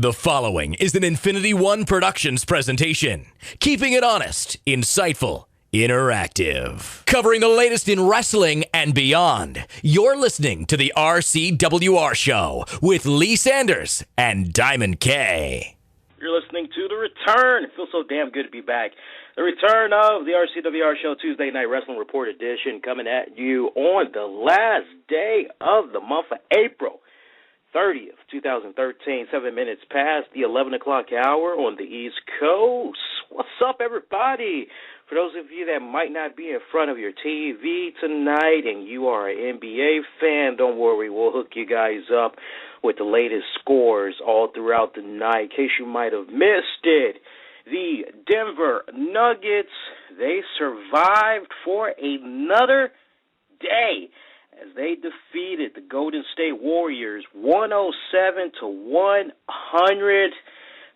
The following is an Infinity One Productions presentation, keeping it honest, insightful, interactive. Covering the latest in wrestling and beyond, you're listening to the RCWR Show with Lee Sanders and Diamond K. You're listening to The Return. It feels so damn good to be back. The return of the RCWR Show Tuesday Night Wrestling Report Edition coming at you on the last day of the month of April 30th, 2013, 7 minutes past the 11 o'clock hour on the East Coast. What's up, everybody? For those of you that might not be in front of your TV tonight and you are an NBA fan, don't worry, we'll hook you guys up with the latest scores all throughout the night. In case you might have missed it, the Denver Nuggets, they survived for another day as they defeated the Golden State Warriors 107-100.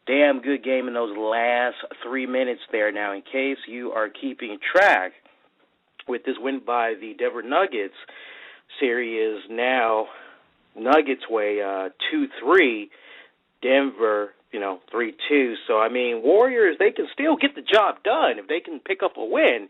Damn good game in those last 3 minutes there. Now, in case you are keeping track, with this win by the Denver Nuggets, series is now Nuggets way 2-3, Denver 3-2. So, I mean, Warriors, they can still get the job done if they can pick up a win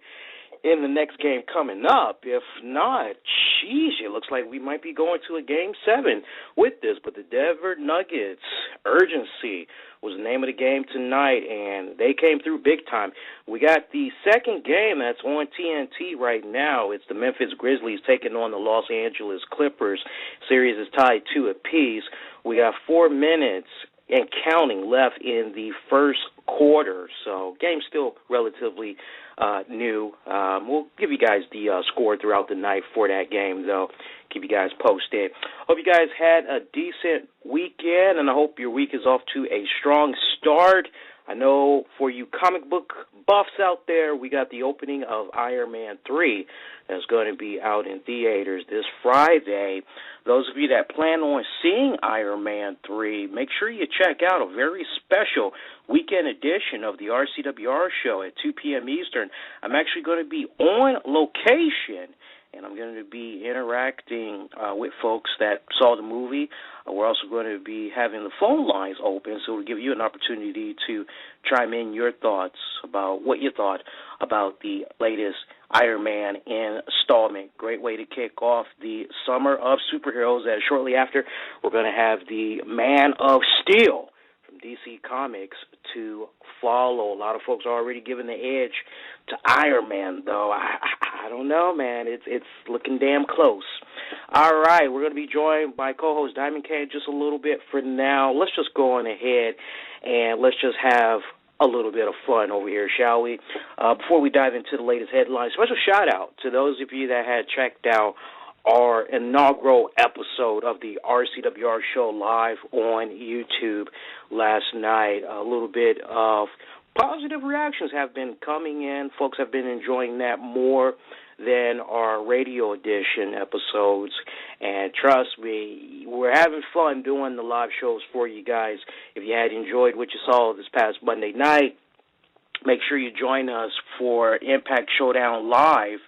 in the next game coming up. If not, it looks like we might be going to a Game 7 with this. But the Denver Nuggets, urgency was the name of the game tonight, and they came through big time. We got the second game that's on TNT right now. It's the Memphis Grizzlies taking on the Los Angeles Clippers. Series is tied 2 apiece. We got 4 minutes and counting left in the first quarter, so game's still relatively new. We'll give you guys the score throughout the night for that game, though. Keep you guys posted. Hope you guys had a decent weekend, and I hope your week is off to a strong start. I know for you comic book buffs out there, we got the opening of Iron Man 3 that's going to be out in theaters this Friday. Those of you that plan on seeing Iron Man 3, make sure you check out a very special weekend edition of the RCWR Show at 2 p.m. Eastern. I'm actually going to be on location, and I'm going to be interacting with folks that saw the movie. We're also going to be having the phone lines open, so we'll give you an opportunity to chime in your thoughts about what you thought about the latest Iron Man installment. Great way to kick off the summer of superheroes, as shortly after we're going to have the Man of Steel from DC Comics to follow. A lot of folks are already giving the edge to Iron Man, though. I don't know, man. It's looking damn close. All right, we're going to be joined by co-host Diamond K just a little bit for now. Let's just go on ahead and let's just have a little bit of fun over here, shall we? Before we dive into the latest headlines, special shout-out to those of you that had checked out our inaugural episode of the RCWR Show live on YouTube last night. A little bit of positive reactions have been coming in. Folks have been enjoying that more than our radio edition episodes. And trust me, we're having fun doing the live shows for you guys. If you had enjoyed what you saw this past Monday night, make sure you join us for Impact SHOWDOWN Live.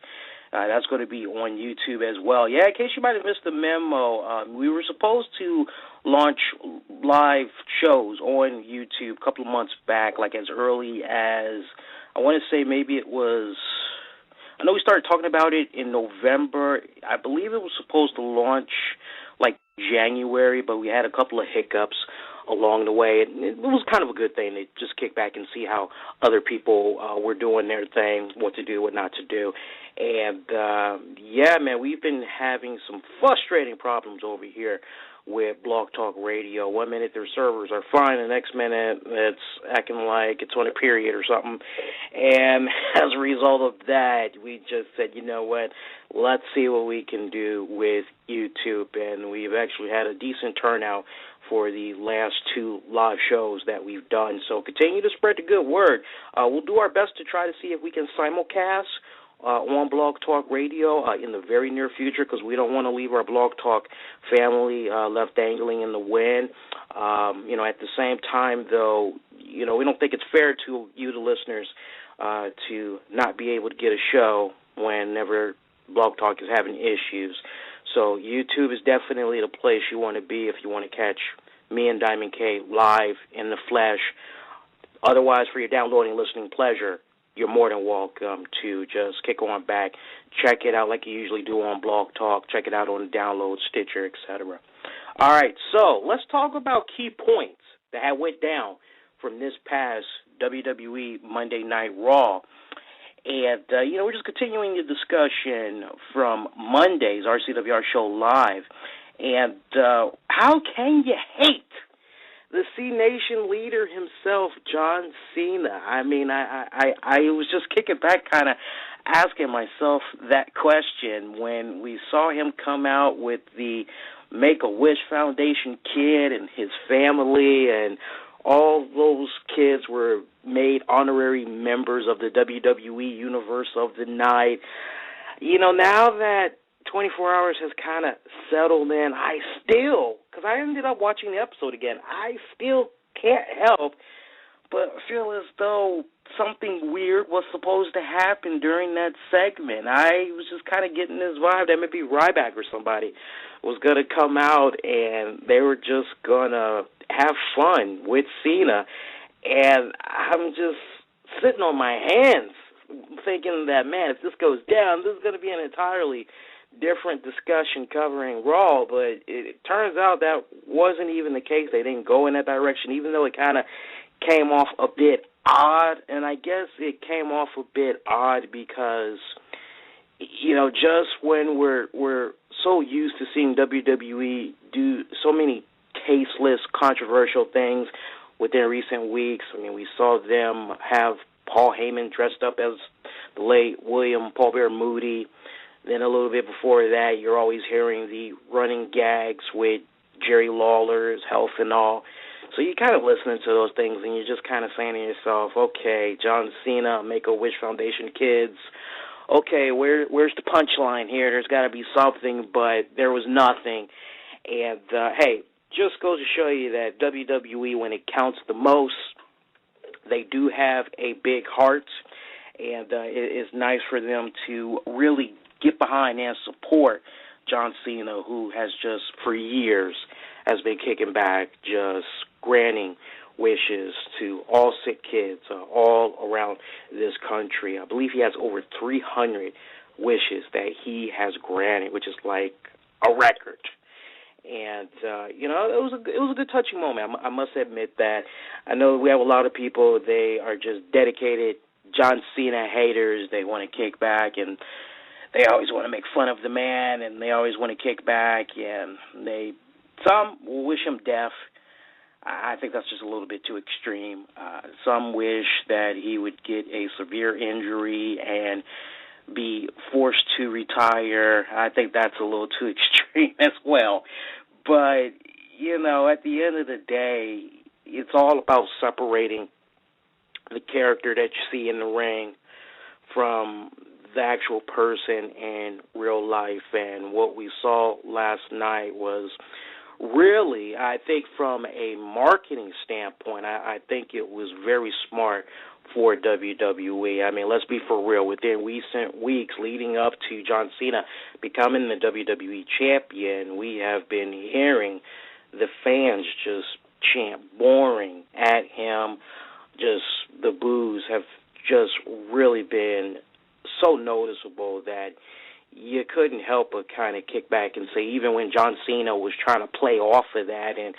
That's going to be on YouTube as well. Yeah, in case you might have missed the memo, we were supposed to launch live shows on YouTube a couple of months back, like as early as, I want to say maybe it was, I know we started talking about it in November. I believe it was supposed to launch like January, but we had a couple of hiccups along the way. It was kind of a good thing to just kick back and see how other people were doing their thing, what to do, what not to do. And, yeah, man, we've been having some frustrating problems over here with Blog Talk Radio. 1 minute their servers are fine, the next minute it's acting like it's on a period or something. And as a result of that, we just said, you know what, let's see what we can do with YouTube. And we've actually had a decent turnout for the last 2 live shows that we've done. So continue to spread the good word. We'll do our best to try to see if we can simulcast on Blog Talk Radio in the very near future, because we don't want to leave our Blog Talk family left dangling in the wind. At the same time, though, we don't think it's fair to you, the listeners, to not be able to get a show whenever Blog Talk is having issues. So YouTube is definitely the place you want to be if you want to catch me and Diamond K live in the flesh. Otherwise, for your downloading and listening pleasure, you're more than welcome to just kick on back, check it out like you usually do on Blog Talk, check it out on Download, Stitcher, etc. All right, so let's talk about key points that had went down from this past WWE Monday Night Raw. And, we're just continuing the discussion from Monday's RCWR show live. And how can you hate the C-Nation leader himself, John Cena? I mean, I was just kicking back kind of asking myself that question when we saw him come out with the Make-A-Wish Foundation kid and his family, and all those kids were made honorary members of the WWE Universe of the Night. Now that 24 Hours has kind of settled in, because I ended up watching the episode again, I still can't help but feel as though something weird was supposed to happen during that segment. I was just kind of getting this vibe that maybe Ryback or somebody was going to come out and they were just going to have fun with Cena. And I'm just sitting on my hands thinking that, man, if this goes down, this is going to be an entirely different discussion covering Raw, but it turns out that wasn't even the case. They didn't go in that direction, even though it kind of came off a bit odd. And I guess it came off a bit odd because, just when we're so used to seeing WWE do so many tasteless, controversial things within recent weeks. I mean, we saw them have Paul Heyman dressed up as the late William Paul Bear Moody. Then a little bit before that, you're always hearing the running gags with Jerry Lawler's health and all. So you're kind of listening to those things, and you're just kind of saying to yourself, okay, John Cena, Make-A-Wish Foundation kids, okay, where's the punchline here? There's got to be something, but there was nothing. And, hey, just goes to show you that WWE, when it counts the most, they do have a big heart, and it is nice for them to really get behind and support John Cena, who has just for years has been kicking back, just granting wishes to all sick kids all around this country. I believe he has over 300 wishes that he has granted, which is like a record. And it was a good touching moment. I must admit that. I know we have a lot of people. They are just dedicated John Cena haters. They want to kick back, and they always want to make fun of the man, and they always want to kick back, and some will wish him death. I think that's just a little bit too extreme. Some wish that he would get a severe injury and be forced to retire. I think that's a little too extreme as well. But, at the end of the day, it's all about separating the character that you see in the ring from the actual person in real life. And what we saw last night was really, I think from a marketing standpoint, I think it was very smart for WWE. I mean, let's be for real. Within recent weeks leading up to John Cena becoming the WWE champion, we have been hearing the fans just chant boring at him. Just the boos have just really been so noticeable that you couldn't help but kind of kick back and say, even when John Cena was trying to play off of that and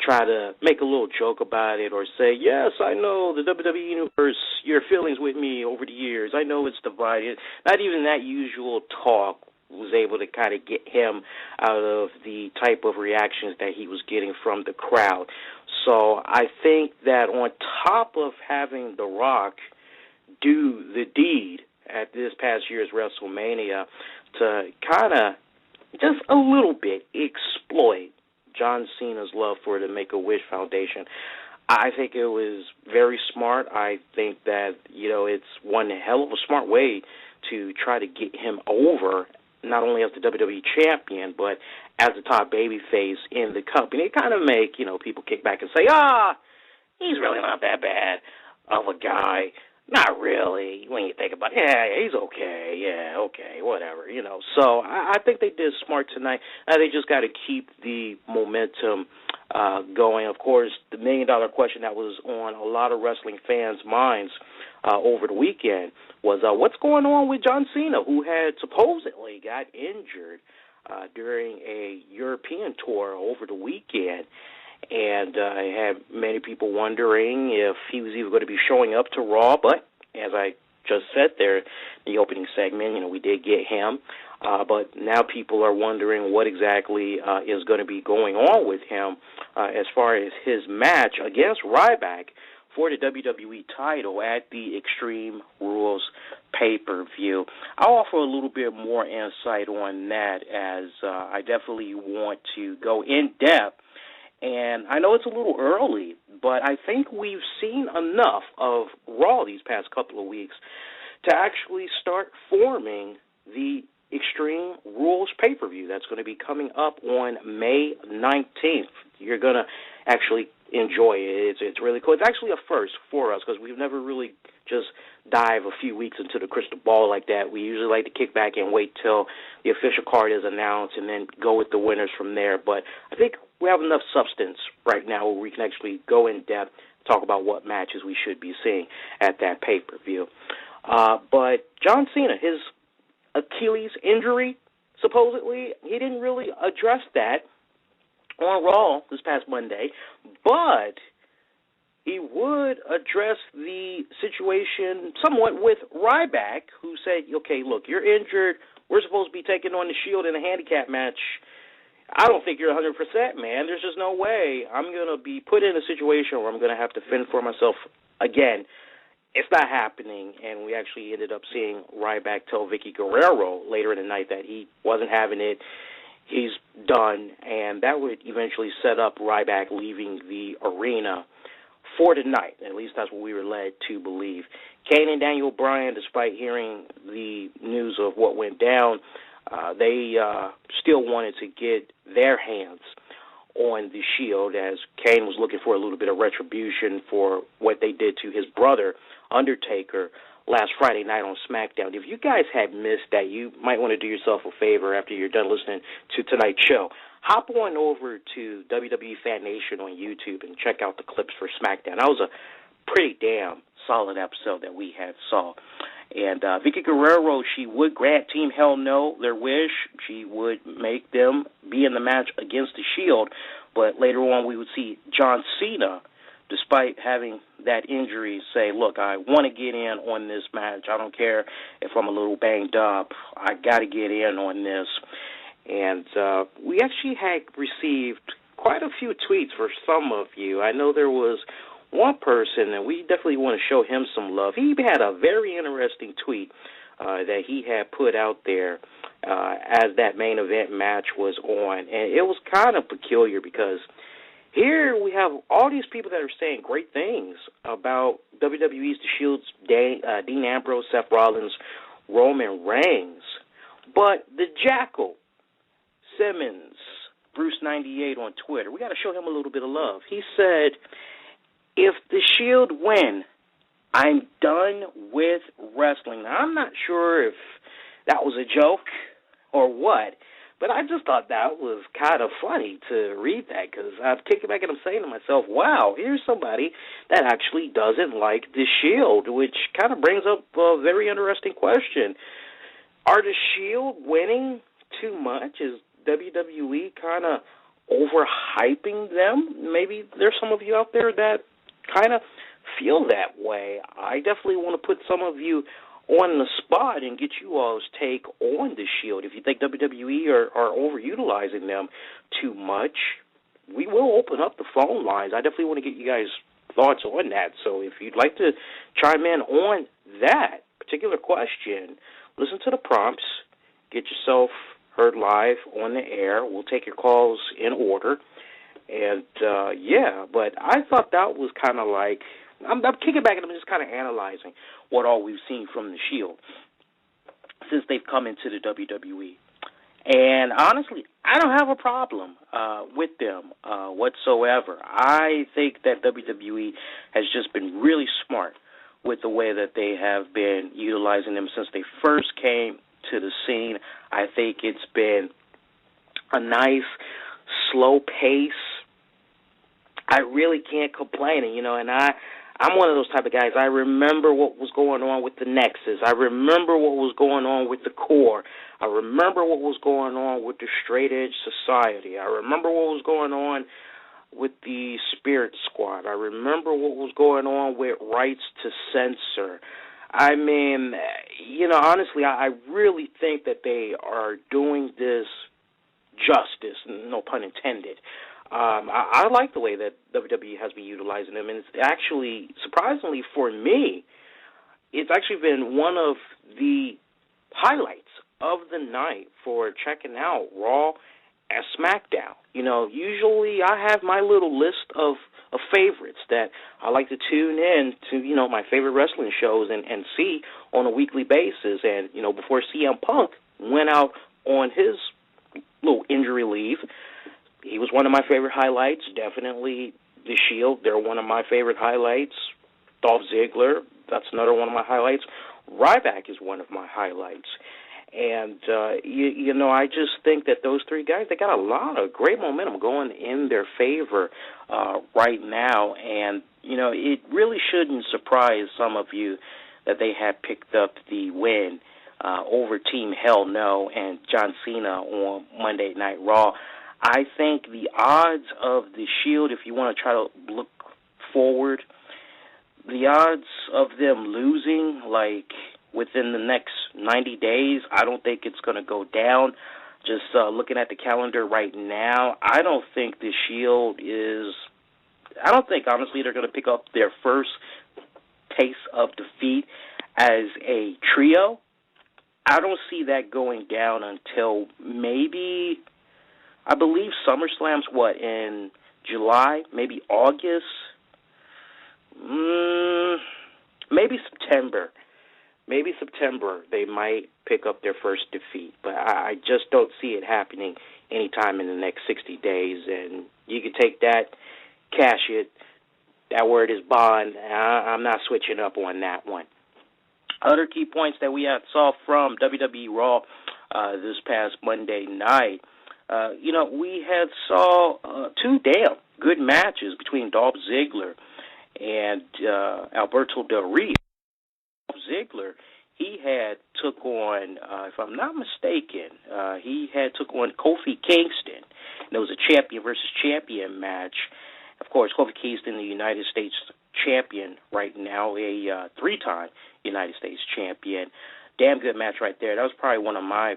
try to make a little joke about it or say, yes, I know the WWE Universe, your feelings with me over the years, I know it's divided. Not even that usual talk was able to kind of get him out of the type of reactions that he was getting from the crowd. So I think that on top of having The Rock do the deed at this past year's WrestleMania to kind of just a little bit exploit John Cena's love for the Make-A-Wish Foundation, I think it was very smart. I think that, it's one hell of a smart way to try to get him over, not only as the WWE champion, but as the top babyface in the company. It kind of make, people kick back and say, he's really not that bad of a guy. Not really, when you think about it. Yeah, he's okay. Yeah, okay, whatever, So I think they did smart tonight. They just got to keep the momentum going. Of course, the million-dollar question that was on a lot of wrestling fans' minds over the weekend was what's going on with John Cena, who had supposedly got injured during a European tour over the weekend. And I had many people wondering if he was even going to be showing up to Raw, but as I just said there in the opening segment, we did get him. But now people are wondering what exactly is going to be going on with him as far as his match against Ryback for the WWE title at the Extreme Rules pay-per-view. I'll offer a little bit more insight on that as I definitely want to go in depth. And I know it's a little early, but I think we've seen enough of Raw these past couple of weeks to actually start forming the Extreme Rules pay-per-view that's going to be coming up on May 19th. You're going to actually enjoy it. It's really cool. It's actually a first for us because we've never really just dive a few weeks into the crystal ball like that. We usually like to kick back and wait till the official card is announced and then go with the winners from there. But I think we have enough substance right now where we can actually go in depth, talk about what matches we should be seeing at that pay-per-view. But John Cena, his Achilles injury, supposedly, he didn't really address that on Raw this past Monday, but he would address the situation somewhat with Ryback, who said, okay, look, you're injured. We're supposed to be taking on the Shield in a handicap match. I don't think you're 100%, man. There's just no way I'm going to be put in a situation where I'm going to have to fend for myself again. It's not happening, and we actually ended up seeing Ryback tell Vicky Guerrero later in the night that he wasn't having it. He's done, and that would eventually set up Ryback leaving the arena for the night. At least that's what we were led to believe. Kane and Daniel Bryan, despite hearing the news of what went down, they still wanted to get their hands on the Shield, as Kane was looking for a little bit of retribution for what they did to his brother, Undertaker, last Friday night on Smackdown. If you guys had missed that, you might want to do yourself a favor after you're done listening to tonight's show. Hop on over to WWE Fan Nation on YouTube and check out the clips for Smackdown. That was a pretty damn solid episode that we had saw. And Vicky Guerrero, she would grant Team Hell No their wish. She would make them be in the match against the Shield. But later on, we would see John Cena, despite having that injury, say, look, I want to get in on this match. I don't care if I'm a little banged up. I got to get in on this. And we actually had received quite a few tweets for some of you. I know there was one person, and we definitely want to show him some love. He had a very interesting tweet that he had put out there as that main event match was on. And it was kind of peculiar because here we have all these people that are saying great things about WWE's The Shield's Dean Ambrose, Seth Rollins, Roman Reigns. But the Jackal, Simmons, Bruce98 on Twitter, we got to show him a little bit of love. He said, if the Shield win, I'm done with wrestling. Now, I'm not sure if that was a joke or what, but I just thought that was kind of funny to read that because I'm kicking back and I'm saying to myself, wow, here's somebody that actually doesn't like the Shield, which kind of brings up a very interesting question. Are the Shield winning too much? Is WWE kind of overhyping them? Maybe there's some of you out there that kind of feel that way. I definitely want to put some of you on the spot and get you all's take on the Shield. If you think WWE are overutilizing them too much, we will open up the phone lines. I definitely want to get you guys' thoughts on that. So if you'd like to chime in on that particular question, listen to the prompts, get yourself heard live on the air. We'll take your calls in order. And, but I thought that was kind of like, I'm kicking back and I'm just kind of analyzing what all we've seen from the Shield since they've come into the WWE. And honestly, I don't have a problem with them whatsoever. I think that WWE has just been really smart with the way that they have been utilizing them since they first came to the scene. I think it's been a nice, slow pace. I really can't complain, and I'm one of those type of guys. I remember what was going on with the Nexus. I remember what was going on with the Core. I remember what was going on with the Straight Edge Society. I remember what was going on with the Spirit Squad. I remember what was going on with Rights to Censor. I mean, honestly, I really think that they are doing this justice, no pun intended. I like the way that WWE has been utilizing them, and it's actually, surprisingly for me, it's actually been one of the highlights of the night for checking out Raw and Smackdown. Usually I have my little list of favorites that I like to tune in to, my favorite wrestling shows and see on a weekly basis. And, before CM Punk went out on his little injury leave, he was one of my favorite highlights. Definitely The Shield, they're one of my favorite highlights. Dolph Ziggler, that's another one of my highlights. Ryback is one of my highlights. And, I just think that those three guys, they got a lot of great momentum going in their favor right now. And, it really shouldn't surprise some of you that they had picked up the win over Team Hell No and John Cena on Monday Night Raw. I think the odds of the Shield, if you want to try to look forward, the odds of them losing, within the next 90 days, I don't think it's going to go down. Just looking at the calendar right now, I don't think the Shield I don't think, honestly, they're going to pick up their first taste of defeat as a trio. I don't see that going down until maybe, I believe SummerSlam's in July, maybe August, maybe September. Maybe September they might pick up their first defeat, but I just don't see it happening anytime in the next 60 days. And you can take that, cash it. That word is bond. I'm not switching up on that one. Other key points that we saw from WWE Raw this past Monday night, we had saw two damn good matches between Dolph Ziggler and Alberto Del Rio. Ziggler, he had took on, if I'm not mistaken, took on Kofi Kingston. And it was a champion versus champion match. Of course, Kofi Kingston, the United States champion right now, a three-time United States champion. Damn good match right there. That was probably one of my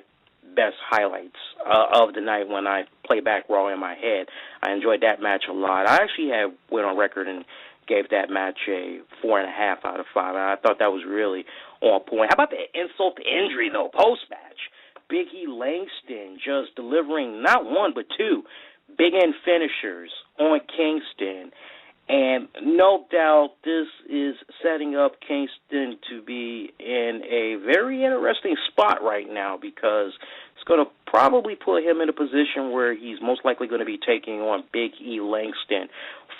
best highlights of the night when I play back Raw in my head. I enjoyed that match a lot. I actually went on record and gave that match a 4.5 out of 5. And I thought that was really on point. How about the insult to injury, though, post-match? Big E Langston just delivering not one but two big end finishers on Kingston. And no doubt this is setting up Kingston to be in a very interesting spot right now, because it's going to probably put him in a position where he's most likely going to be taking on Big E Langston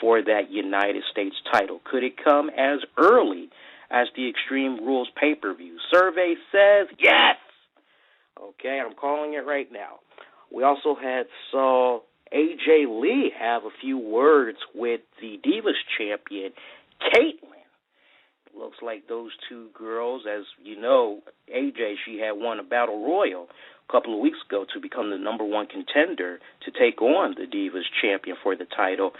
for that United States title. Could it come as early as the Extreme Rules pay-per-view? Survey says yes. Okay, I'm calling it right now. We also saw AJ Lee have a few words with the Divas champion, Caitlyn. Looks like those two girls, as you know, AJ, she had won a Battle Royal a couple of weeks ago to become the number one contender to take on the Divas champion for the title.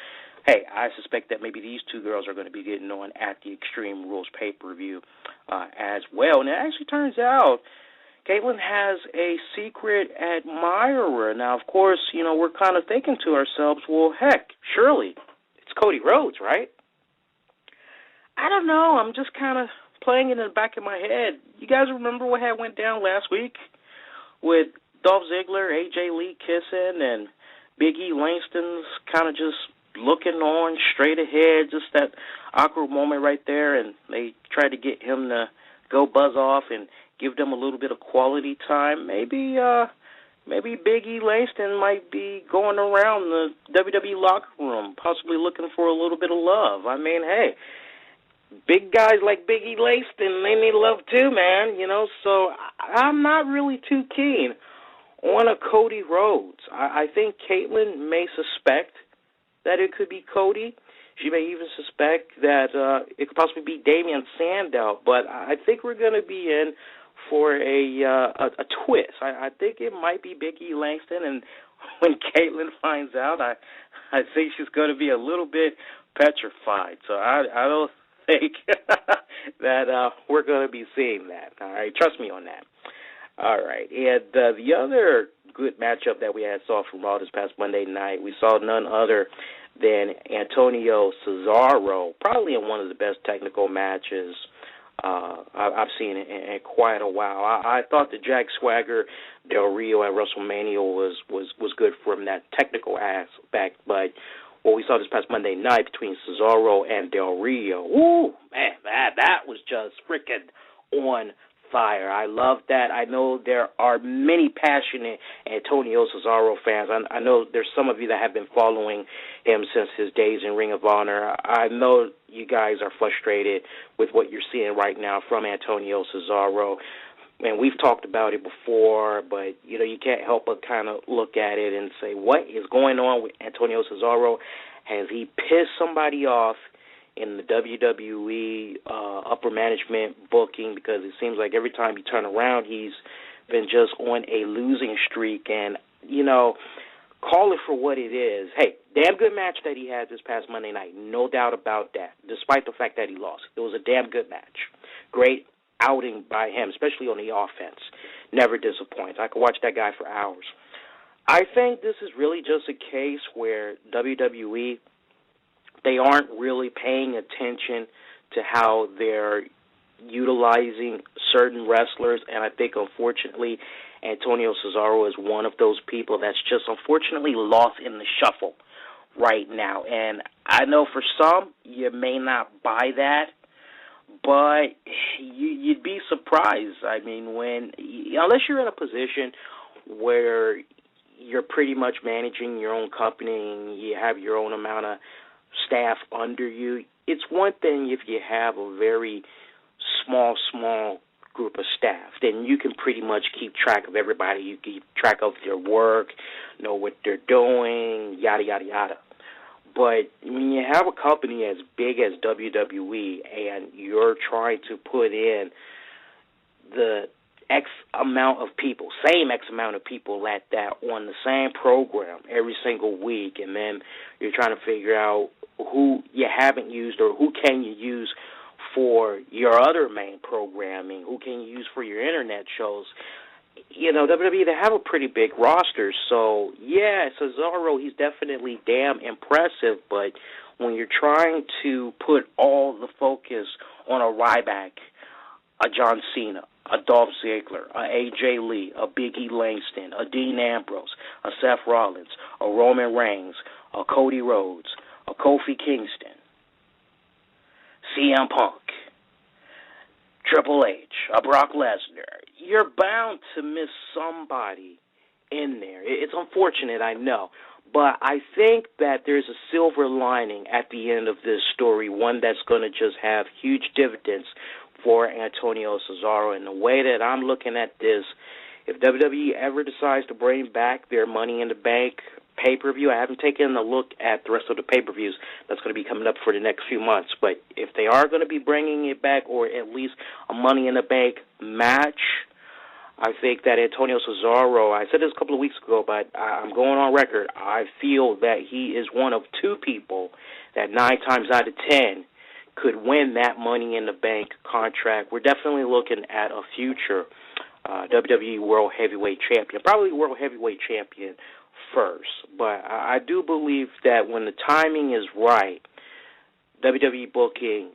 Hey, I suspect that maybe these two girls are going to be getting on at the Extreme Rules pay-per-view as well. And it actually turns out Caitlyn has a secret admirer. Now, of course, we're kind of thinking to ourselves, well, heck, surely it's Cody Rhodes, right? I don't know. I'm just kind of playing it in the back of my head. You guys remember what had went down last week with Dolph Ziggler, AJ Lee kissing, and Big E Langston's kind of just looking on straight ahead, just that awkward moment right there, and they tried to get him to go buzz off and give them a little bit of quality time. Maybe Big E Langston might be going around the WWE locker room, possibly looking for a little bit of love. I mean, hey, big guys like Biggie Langston, they need love too, man. So I'm not really too keen on a Cody Rhodes. I think Caitlyn may suspect that it could be Cody. She may even suspect that it could possibly be Damian Sandow. But I think we're going to be in for a twist. I think it might be Biggie Langston, and when Caitlyn finds out, I think she's going to be a little bit petrified. So I don't think that we're going to be seeing that. All right, trust me on that. All right, and the other good matchup that we saw from Raw this past Monday night, we saw none other than Antonio Cesaro, probably in one of the best technical matches I've seen in quite a while. I thought the Jack Swagger Del Rio at WrestleMania was good from that technical aspect, but what we saw this past Monday night between Cesaro and Del Rio, woo, man, that was just freaking on fire. I love that. I know there are many passionate Antonio Cesaro fans. I know there's some of you that have been following him since his days in Ring of Honor. I know you guys are frustrated with what you're seeing right now from Antonio Cesaro. And we've talked about it before, but, you can't help but kind of look at it and say, what is going on with Antonio Cesaro? Has he pissed somebody off in the WWE upper management booking? Because it seems like every time you turn around, he's been just on a losing streak. And, call it for what it is. Hey, damn good match that he had this past Monday night. No doubt about that, despite the fact that he lost. It was a damn good match. Great outing by him, especially on the offense. Never disappoints. I could watch that guy for hours. I think this is really just a case where WWE, they aren't really paying attention to how they're utilizing certain wrestlers, and I think, unfortunately, Antonio Cesaro is one of those people that's just unfortunately lost in the shuffle right now. And I know for some, you may not buy that, but you'd be surprised. I mean, unless you're in a position where you're pretty much managing your own company and you have your own amount of staff under you, it's one thing if you have a very small group of staff. Then you can pretty much keep track of everybody. You keep track of their work, know what they're doing, yada, yada, yada. But when you have a company as big as WWE and you're trying to put in the X amount of people, same X amount of people at that on the same program every single week, and then you're trying to figure out who you haven't used or who can you use for your other main programming, who can you use for your internet shows. WWE, they have a pretty big roster, so yeah, Cesaro, he's definitely damn impressive, but when you're trying to put all the focus on a Ryback, a John Cena, a Dolph Ziggler, a AJ Lee, a Big E Langston, a Dean Ambrose, a Seth Rollins, a Roman Reigns, a Cody Rhodes, a Kofi Kingston, CM Punk, Triple H, a Brock Lesnar, you're bound to miss somebody in there. It's unfortunate, I know, but I think that there's a silver lining at the end of this story, one that's going to just have huge dividends for Antonio Cesaro. And the way that I'm looking at this, if WWE ever decides to bring back their Money in the Bank pay-per-view, I haven't taken a look at the rest of the pay-per-views that's going to be coming up for the next few months, but if they are going to be bringing it back, or at least a Money in the Bank match, I think that Antonio Cesaro, I said this a couple of weeks ago, but I'm going on record, I feel that he is one of two people that 9 times out of 10 could win that Money in the Bank contract. We're definitely looking at a future WWE World Heavyweight Champion, probably World Heavyweight Champion first. But I do believe that when the timing is right, WWE booking,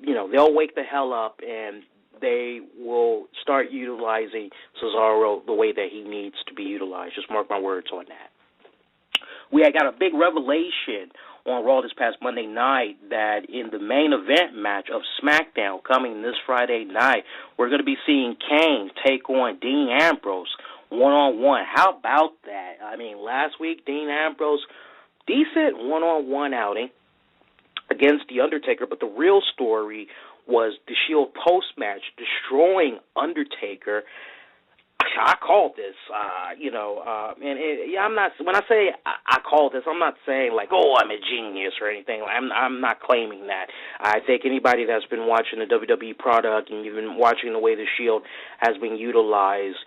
they'll wake the hell up and they will start utilizing Cesaro the way that he needs to be utilized. Just mark my words on that. We had got a big revelation on Raw this past Monday night that in the main event match of Smackdown coming this Friday night, we're going to be seeing Kane take on Dean Ambrose one-on-one. How about that? I mean, last week, Dean Ambrose, decent one-on-one outing. against The Undertaker, but the real story was the Shield post-match destroying Undertaker. I called this, I'm not. When I say I called this, I'm not saying like, oh, I'm a genius or anything. I'm not claiming that. I think anybody that's been watching the WWE product and you've been watching the way the Shield has been utilized,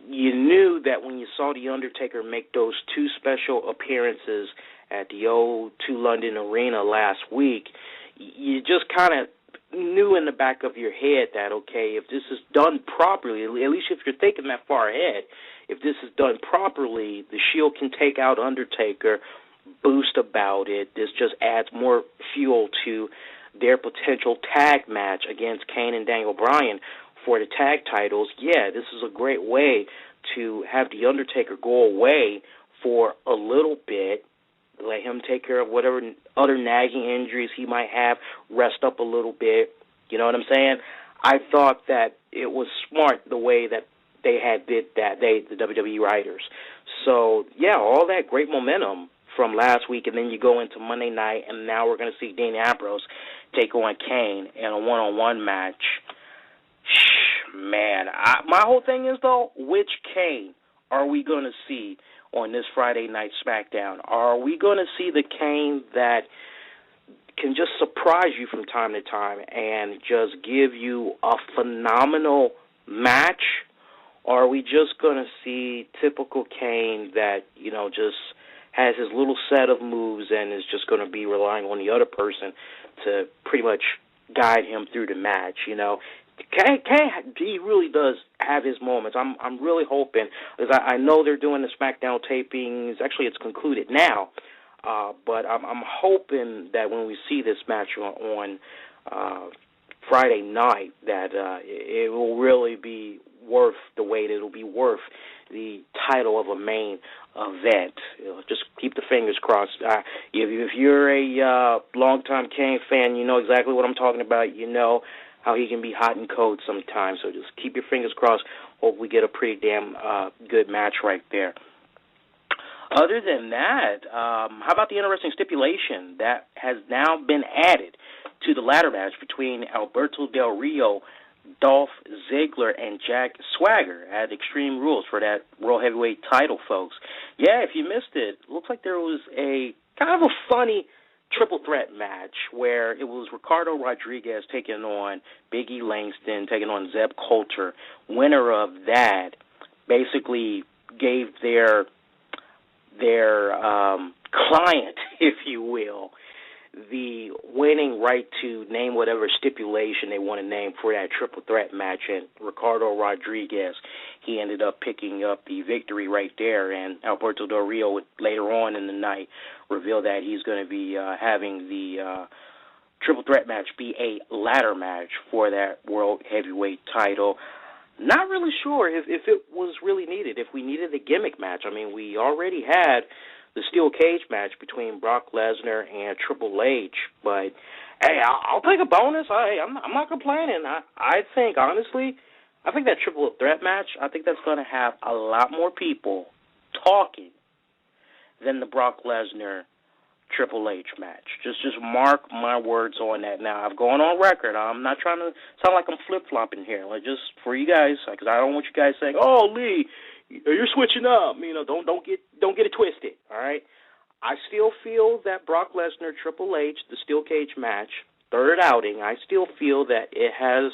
you knew that when you saw The Undertaker make those two special appearances at the O2 London Arena last week, you just kind of knew in the back of your head that, okay, if this is done properly, at least if you're thinking that far ahead, if this is done properly, the Shield can take out Undertaker, boost about it. This just adds more fuel to their potential tag match against Kane and Daniel Bryan for the tag titles. Yeah, this is a great way to have The Undertaker go away for a little bit, let him take care of whatever other nagging injuries he might have, rest up a little bit. You know what I'm saying? I thought that it was smart the way that they did that, the WWE writers. So, yeah, all that great momentum from last week, and then you go into Monday night, and now we're going to see Dean Ambrose take on Kane in a one-on-one match. Man, my whole thing is, though, which Kane are we going to see on this Friday night SmackDown? Are we going to see the Kane that can just surprise you from time to time and just give you a phenomenal match? Or are we just going to see typical Kane that, just has his little set of moves and is just going to be relying on the other person to pretty much guide him through the match, Kane, he really does have his moments. I'm really hoping, because I know they're doing the SmackDown tapings. Actually, it's concluded now, but I'm hoping that when we see this match on Friday night, that it will really be worth the wait. It'll be worth the title of a main event. Just keep the fingers crossed. If you're a longtime Kane fan, you know exactly what I'm talking about. You know how he can be hot and cold sometimes. So just keep your fingers crossed. Hope we get a pretty damn good match right there. Other than that, how about the interesting stipulation that has now been added to the ladder match between Alberto Del Rio, Dolph Ziggler, and Jack Swagger at Extreme Rules for that World Heavyweight title, folks? Yeah, if you missed it, looks like there was a kind of a funny triple threat match where it was Ricardo Rodriguez taking on Big E Langston, taking on Zeb Coulter. Winner of that basically gave their client, if you will, the winning right to name whatever stipulation they want to name for that triple threat match. And Ricardo Rodriguez, he ended up picking up the victory right there. And Alberto Del Rio would later on in the night reveal that he's going to be having the triple threat match be a ladder match for that World Heavyweight title. Not really sure if it was really needed, if we needed a gimmick match. I mean, we already had the steel cage match between Brock Lesnar and Triple H, but hey, I'll take a bonus. I'm not complaining. I think, honestly, that triple threat match, I think that's going to have a lot more people talking than the Brock Lesnar Triple H match. Just mark my words on that. Now, I've gone on record. I'm not trying to sound like I'm flip-flopping here. Like, just for you guys, because I don't want you guys saying, "Oh, Lee, you're switching up." Don't get it twisted. All right. I still feel that Brock Lesnar Triple H, the steel cage match, third outing, I still feel that it has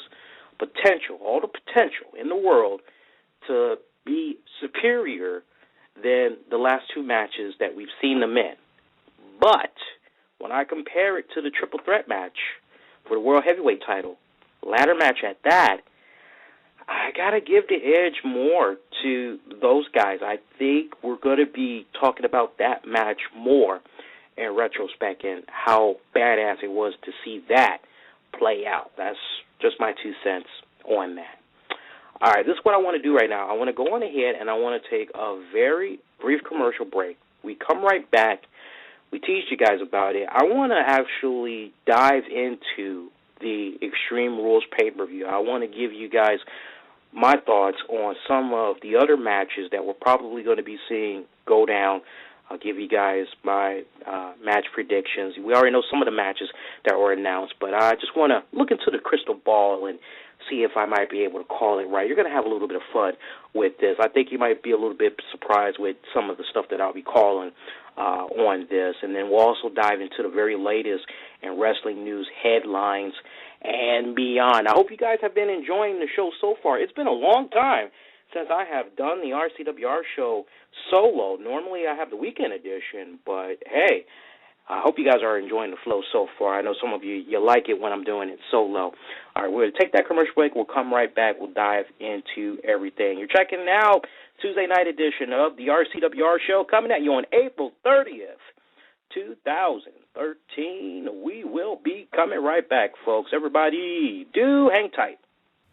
potential, all the potential in the world, to be superior than the last two matches that we've seen them in. But when I compare it to the triple threat match for the World Heavyweight title, ladder match at that, I got to give the edge more to those guys. I think we're going to be talking about that match more in retrospect and how badass it was to see that play out. That's just my 2 cents on that. All right, this is what I want to do right now. I want to go on ahead and I want to take a very brief commercial break. We come right back. We teach you guys about it. I want to actually dive into the Extreme Rules pay-per-view. I want to give you guys my thoughts on some of the other matches that we're probably going to be seeing go down I'll give you guys my match predictions. We already know some of the matches that were announced, but I just want to look into the crystal ball and see if I might be able to call it right. You're going to have a little bit of fun with this. I think you might be a little bit surprised with some of the stuff that I'll be calling on this. And then we'll also dive into the very latest in wrestling news headlines and beyond. I hope you guys have been enjoying the show so far. It's been a long time since I have done the RCWR show solo. Normally I have the weekend edition, but hey, I hope you guys are enjoying the flow so far. I know some of you like it when I'm doing it solo. All right, we're going to take that commercial break. We'll come right back. We'll dive into everything. You're checking out Tuesday night edition of the RCWR show coming at you on April 30th, 2013. We will be coming right back, folks. Everybody, do hang tight.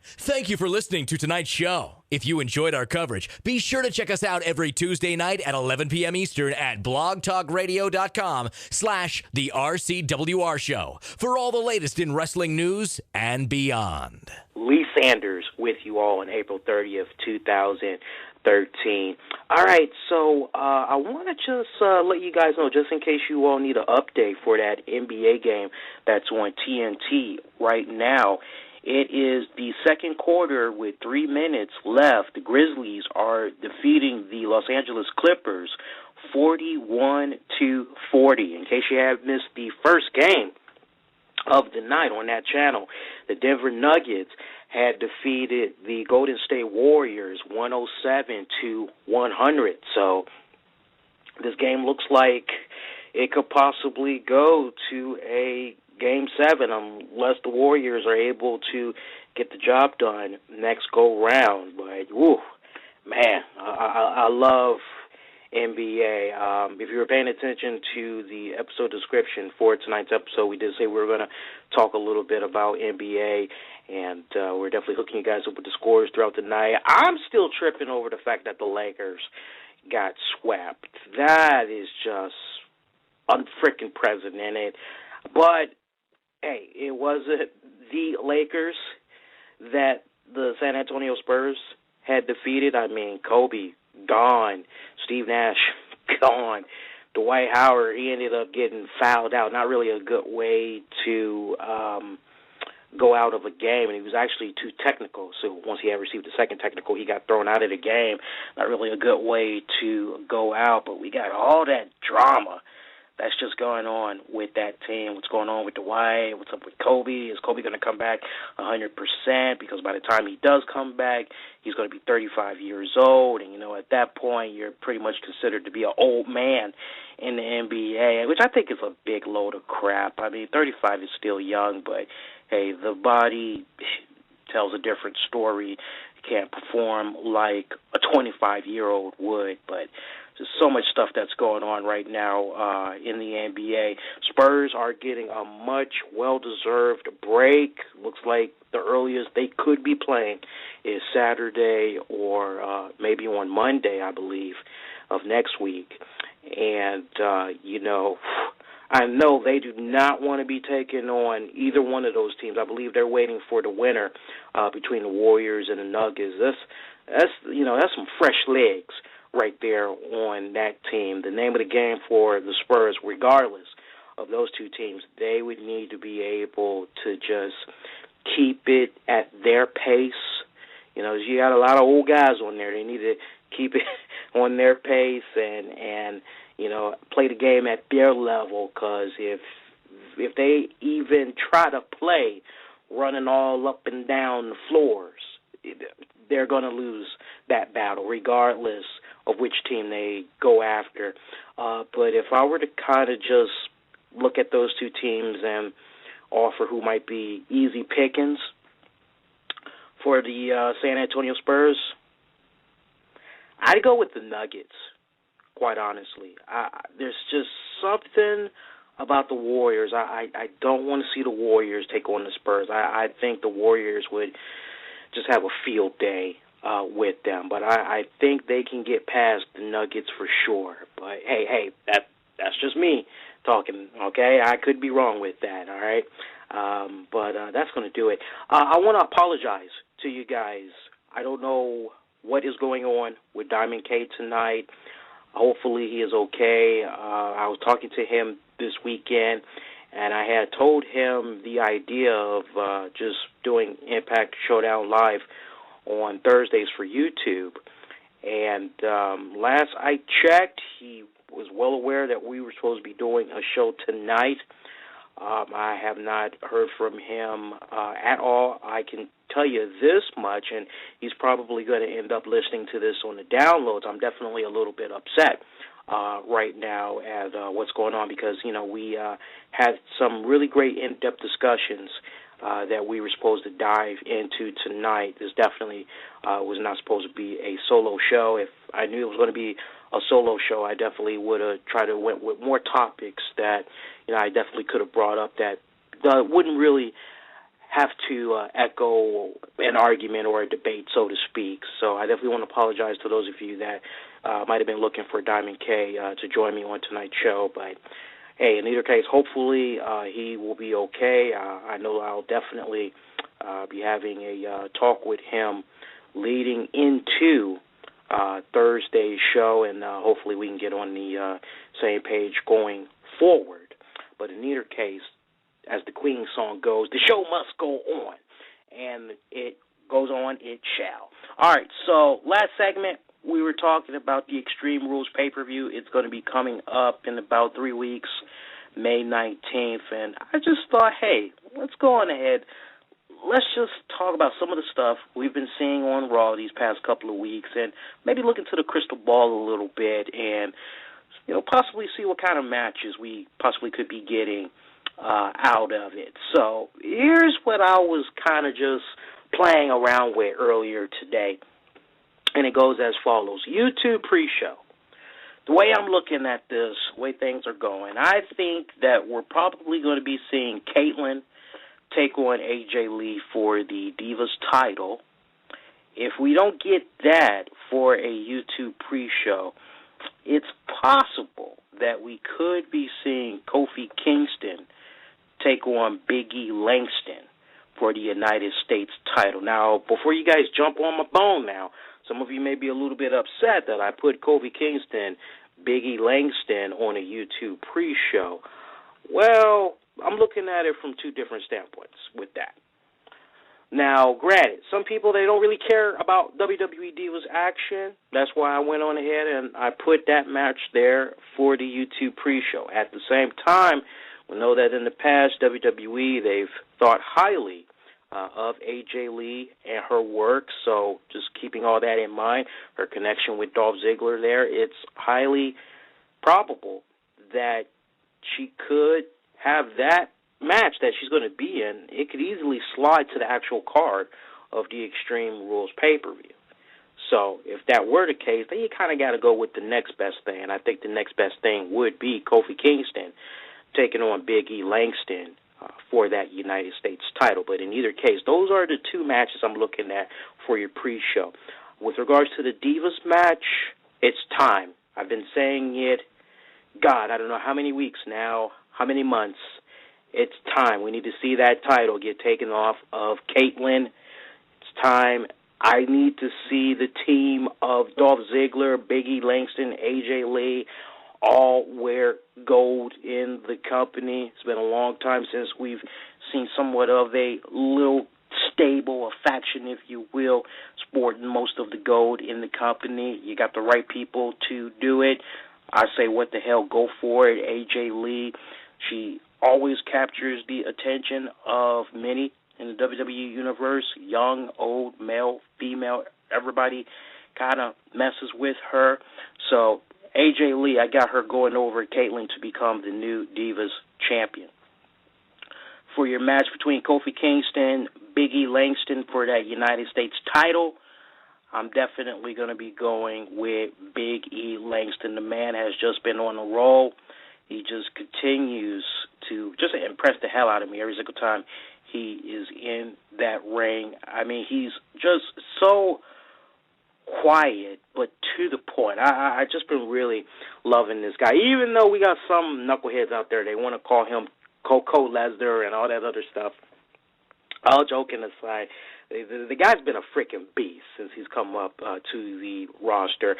Thank you for listening to tonight's show. If you enjoyed our coverage, be sure to check us out every Tuesday night at 11 p.m. Eastern at blogtalkradio.com/the RCWR show for all the latest in wrestling news and beyond. Lee Sanders with you all on April 30th, 2013. All right, so I want to just let you guys know, just in case you all need an update for that NBA game that's on TNT right now. It is the second quarter with 3 minutes left. The Grizzlies are defeating the Los Angeles Clippers 41-40. In case you have missed the first game of the night on that channel, the Denver Nuggets had defeated the Golden State Warriors 107-100. So this game looks like it could possibly go to a Game 7, unless the Warriors are able to get the job done next go-round. But, woo, man, I love NBA. If you were paying attention to the episode description for tonight's episode, we did say we were going to talk a little bit about NBA, and we're definitely hooking you guys up with the scores throughout the night. I'm still tripping over the fact that the Lakers got swept. That is just unfreaking precedented. But hey, it wasn't the Lakers that the San Antonio Spurs had defeated. I mean, Kobe, gone. Steve Nash, gone. Dwight Howard, he ended up getting fouled out. Not really a good way to go out of a game, and he was actually too technical. So once he had received the second technical, he got thrown out of the game. Not really a good way to go out, but we got all that drama that's just going on with that team. What's going on with Dwight? What's up with Kobe? Is Kobe going to come back 100%? Because by the time he does come back, he's going to be 35 years old. And, you know, at that point, you're pretty much considered to be an old man in the NBA, which I think is a big load of crap. I mean, 35 is still young, but, hey, the body tells a different story. You can't perform like a 25-year-old would, but there's so much stuff that's going on right now in the NBA. Spurs are getting a much well-deserved break. Looks like the earliest they could be playing is Saturday or maybe on Monday, I believe, of next week. And, you know, I know they do not want to be taking on either one of those teams. I believe they're waiting for the winner between the Warriors and the Nuggets. That's some fresh legs right there on that team. The name of the game for the Spurs, regardless of those two teams, they would need to be able to just keep it at their pace. You know, you got a lot of old guys on there. They need to keep it on their pace and you know, play the game at their level, because if they even try to play running all up and down the floors, they're going to lose that battle regardless of which team they go after. But if I were to kind of just look at those two teams and offer who might be easy pickings for the San Antonio Spurs, I'd go with the Nuggets, quite honestly. There's just something about the Warriors. I don't want to see the Warriors take on the Spurs. I think the Warriors would just have a field day with them, but I think they can get past the Nuggets for sure. But hey, that's just me talking, okay? I could be wrong with that, all right? But that's going to do it. I want to apologize to you guys. I don't know what is going on with Diamond K tonight. Hopefully he is okay. I was talking to him this weekend, and I had told him the idea of just doing Impact Showdown Live on Thursdays for YouTube. And last I checked, he was well aware that we were supposed to be doing a show tonight. I have not heard from him at all. I can tell you this much, and he's probably going to end up listening to this on the downloads. I'm definitely a little bit upset right now at what's going on because, we had some really great in-depth discussions that we were supposed to dive into tonight. This definitely was not supposed to be a solo show. If I knew it was going to be a solo show, I definitely would have tried to went with more topics that I definitely could have brought up that wouldn't really have to echo an argument or a debate, so to speak. So I definitely want to apologize to those of you that might have been looking for Diamond K to join me on tonight's show. But, hey, in either case, hopefully he will be okay. I know I'll definitely be having a talk with him leading into Thursday's show, and hopefully we can get on the same page going forward. But in either case, as the Queen song goes, the show must go on, and it goes on, it shall. All right, so last segment, we were talking about the Extreme Rules pay-per-view. It's going to be coming up in about 3 weeks, May 19th, and I just thought, hey, let's go on ahead. Let's just talk about some of the stuff we've been seeing on Raw these past couple of weeks and maybe look into the crystal ball a little bit and, possibly see what kind of matches we possibly could be getting out of it. So here's what I was kind of just playing around with earlier today, and it goes as follows. YouTube pre-show. The way I'm looking at this, the way things are going, I think that we're probably going to be seeing Caitlyn take on AJ Lee for the Divas title. If we don't get that for a YouTube pre-show, it's possible that we could be seeing Kofi Kingston take on Big E Langston for the United States title. Now, before you guys jump on my bone now, some of you may be a little bit upset that I put Kofi Kingston, Big E Langston on a YouTube pre-show. Well, I'm looking at it from two different standpoints with that. Now, granted, some people, they don't really care about WWE Divas action. That's why I went on ahead and I put that match there for the YouTube pre-show. At the same time, we know that in the past, WWE, they've thought highly of AJ Lee and her work, so just keeping all that in mind, her connection with Dolph Ziggler there, it's highly probable that she could have that match that she's going to be in. It could easily slide to the actual card of the Extreme Rules pay-per-view. So if that were the case, then you kind of got to go with the next best thing, and I think the next best thing would be Kofi Kingston taking on Big E Langston for that United States title. But in either case, those are the two matches I'm looking at for your pre-show. With regards to the Divas match, it's time. I've been saying it, God, I don't know how many weeks now, how many months. It's time. We need to see that title get taken off of Caitlyn. It's time. I need to see the team of Dolph Ziggler, Big E Langston, AJ Lee all wear gold in the company. It's been a long time since we've seen somewhat of a little stable, a faction, if you will, sporting most of the gold in the company. You got the right people to do it. I say, what the hell, go for it. AJ Lee, she always captures the attention of many in the WWE universe, young, old, male, female, everybody kind of messes with her. So AJ Lee, I got her going over Caitlyn to become the new Divas champion. For your match between Kofi Kingston, Big E Langston for that United States title, I'm definitely going to be going with Big E Langston. The man has just been on a roll. He just continues to just impress the hell out of me every single time he is in that ring. I mean, he's just so quiet, but to the point. I just been really loving this guy. Even though we got some knuckleheads out there, they want to call him Coco Lesnar and all that other stuff. All joking aside, the guy's been a freaking beast since he's come up to the roster.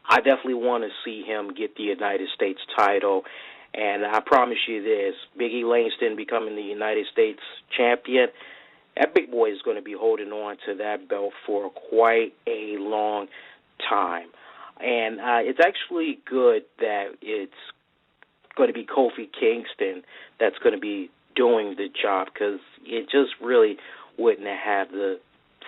I definitely want to see him get the United States title. And I promise you this, Big E Langston becoming the United States champion, that big boy is going to be holding on to that belt for quite a long time. And it's actually good that it's going to be Kofi Kingston that's going to be doing the job, because it just really wouldn't have the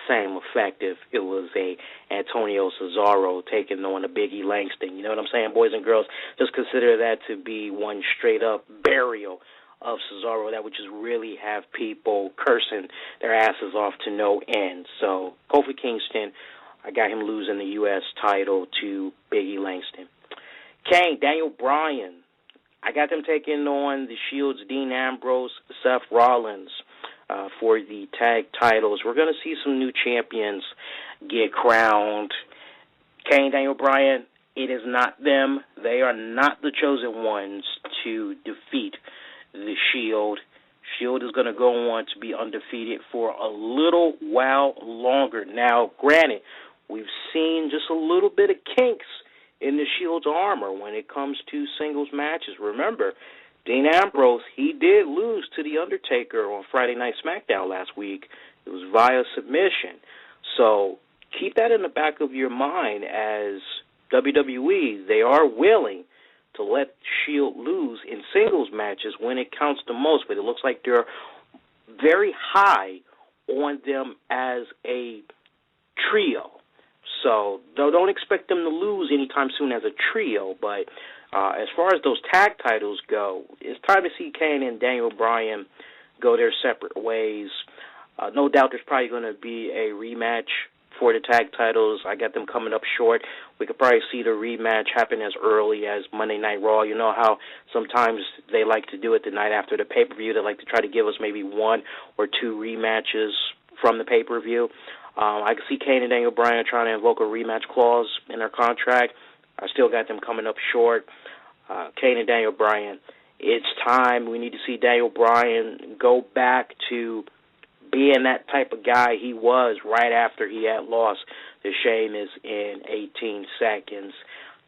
same effect if it was a Antonio Cesaro taking on a Big E Langston. You know what I'm saying, boys and girls? Just consider that to be one straight-up burial of Cesaro that would just really have people cursing their asses off to no end. So Kofi Kingston, I got him losing the U.S. title to Big E Langston. Kane, Daniel Bryan, I got them taking on the Shield's Dean Ambrose, Seth Rollins for the tag titles. We're going to see some new champions get crowned. Kane, Daniel Bryan, it is not them. They are not the chosen ones to defeat the Shield. Shield is going to go on to be undefeated for a little while longer. Now, granted, we've seen just a little bit of kinks in the Shield's armor when it comes to singles matches. Remember, Dean Ambrose, he did lose to The Undertaker on Friday Night Smackdown last week. It was via submission. So keep that in the back of your mind, as WWE, they are willing to let Shield lose in singles matches when it counts the most, but it looks like they're very high on them as a trio. So don't expect them to lose anytime soon as a trio, but as far as those tag titles go, it's time to see Kane and Daniel Bryan go their separate ways. No doubt there's probably going to be a rematch for the tag titles. I got them coming up short. We could probably see the rematch happen as early as Monday Night Raw. You know how sometimes they like to do it the night after the pay-per-view. They like to try to give us maybe one or two rematches from the pay-per-view. I can see Kane and Daniel Bryan trying to invoke a rematch clause in their contract. I still got them coming up short. Kane and Daniel Bryan, it's time. We need to see Daniel Bryan go back to being that type of guy he was right after he had lost to Sheamus in 18 seconds.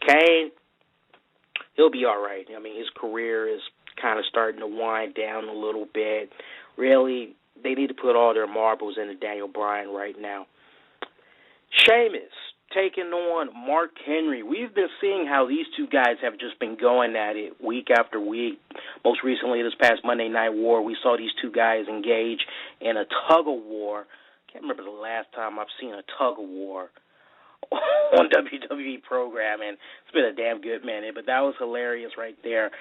Kane, he'll be all right. I mean, his career is kind of starting to wind down a little bit. Really, they need to put all their marbles into Daniel Bryan right now. Sheamus taking on Mark Henry. We've been seeing how these two guys have just been going at it week after week. Most recently, this past Monday Night War, we saw these two guys engage in a tug-of-war. Can't remember the last time I've seen a tug-of-war on WWE programming. It's been a damn good minute, but that was hilarious right there.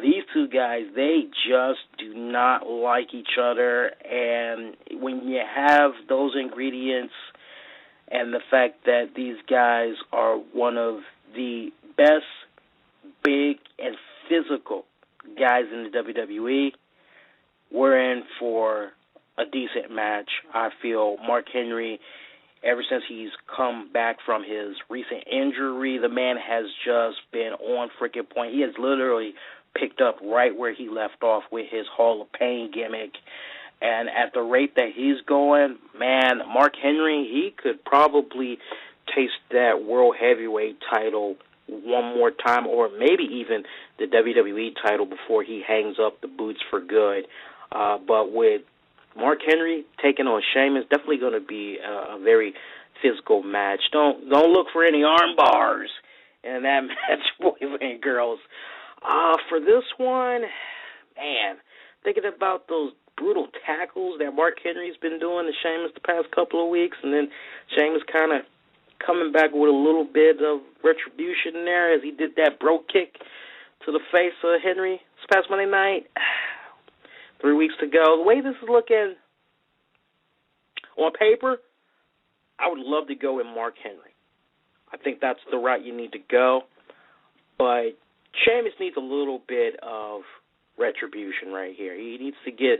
These two guys, they just do not like each other, and when you have those ingredients and the fact that these guys are one of the best big and physical guys in the WWE, we're in for a decent match. I feel Mark Henry, ever since he's come back from his recent injury, the man has just been on freaking point. He has literally picked up right where he left off with his Hall of Pain gimmick. And at the rate that he's going, man, Mark Henry, he could probably taste that World Heavyweight title one more time, or maybe even the WWE title before he hangs up the boots for good. But with Mark Henry taking on Sheamus, definitely going to be a very physical match. Don't look for any arm bars in that match, boys and girls. For this one, man, thinking about those brutal tackles that Mark Henry's been doing to Sheamus the past couple of weeks, and then Sheamus kind of coming back with a little bit of retribution there as he did that bro kick to the face of Henry this past Monday night. 3 weeks to go. The way this is looking on paper, I would love to go with Mark Henry. I think that's the route you need to go. But Sheamus needs a little bit of retribution right here. He needs to get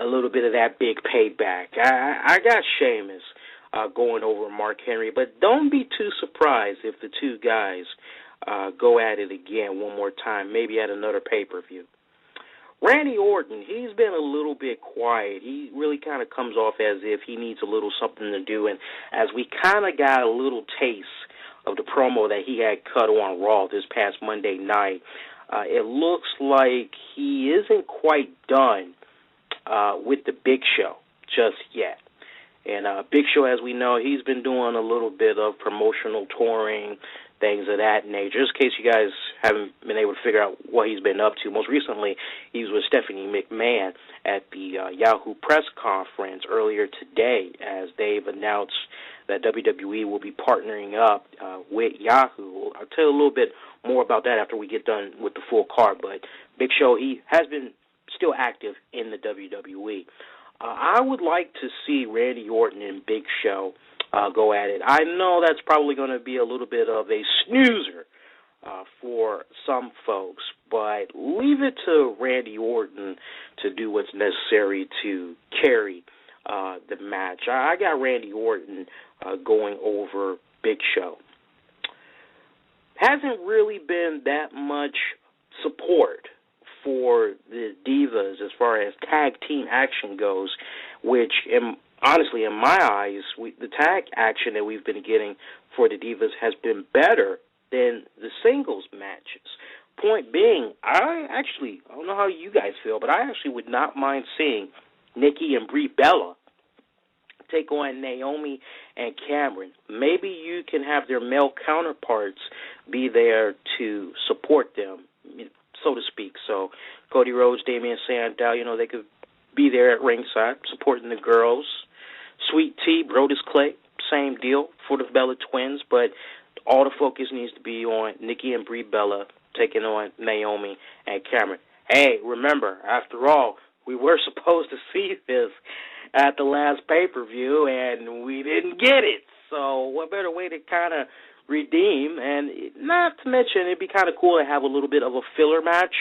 a little bit of that big payback. I got Sheamus going over Mark Henry, but don't be too surprised if the two guys go at it again one more time, maybe at another pay-per-view. Randy Orton, he's been a little bit quiet. He really kind of comes off as if he needs a little something to do, and as we kind of got a little taste of the promo that he had cut on Raw this past Monday night. It looks like he isn't quite done with the Big Show just yet. And Big Show, as we know, he's been doing a little bit of promotional touring, things of that nature. Just in case you guys haven't been able to figure out what he's been up to, most recently he was with Stephanie McMahon at the Yahoo press conference earlier today, as they've announced that WWE will be partnering up with Yahoo. I'll tell you a little bit more about that after we get done with the full card, but Big Show, he has been still active in the WWE. I would like to see Randy Orton and Big Show go at it. I know that's probably going to be a little bit of a snoozer for some folks, but leave it to Randy Orton to do what's necessary to carry the match. I got Randy Orton going over Big Show. Hasn't really been that much support for the Divas as far as tag team action goes, which, honestly, in my eyes, the tag action that we've been getting for the Divas has been better than the singles matches. Point being, I don't know how you guys feel, but I actually would not mind seeing Nikki and Brie Bella take on Naomi and Cameron. Maybe you can have their male counterparts be there to support them, so to speak. So Cody Rhodes, Damian Sandow, they could be there at ringside supporting the girls. Sweet Tea, Brodus Clay, same deal for the Bella Twins, but all the focus needs to be on Nikki and Brie Bella taking on Naomi and Cameron. Hey, remember, after all, we were supposed to see this at the last pay-per-view, and we didn't get it. So what better way to kind of redeem, and not to mention it'd be kind of cool to have a little bit of a filler match,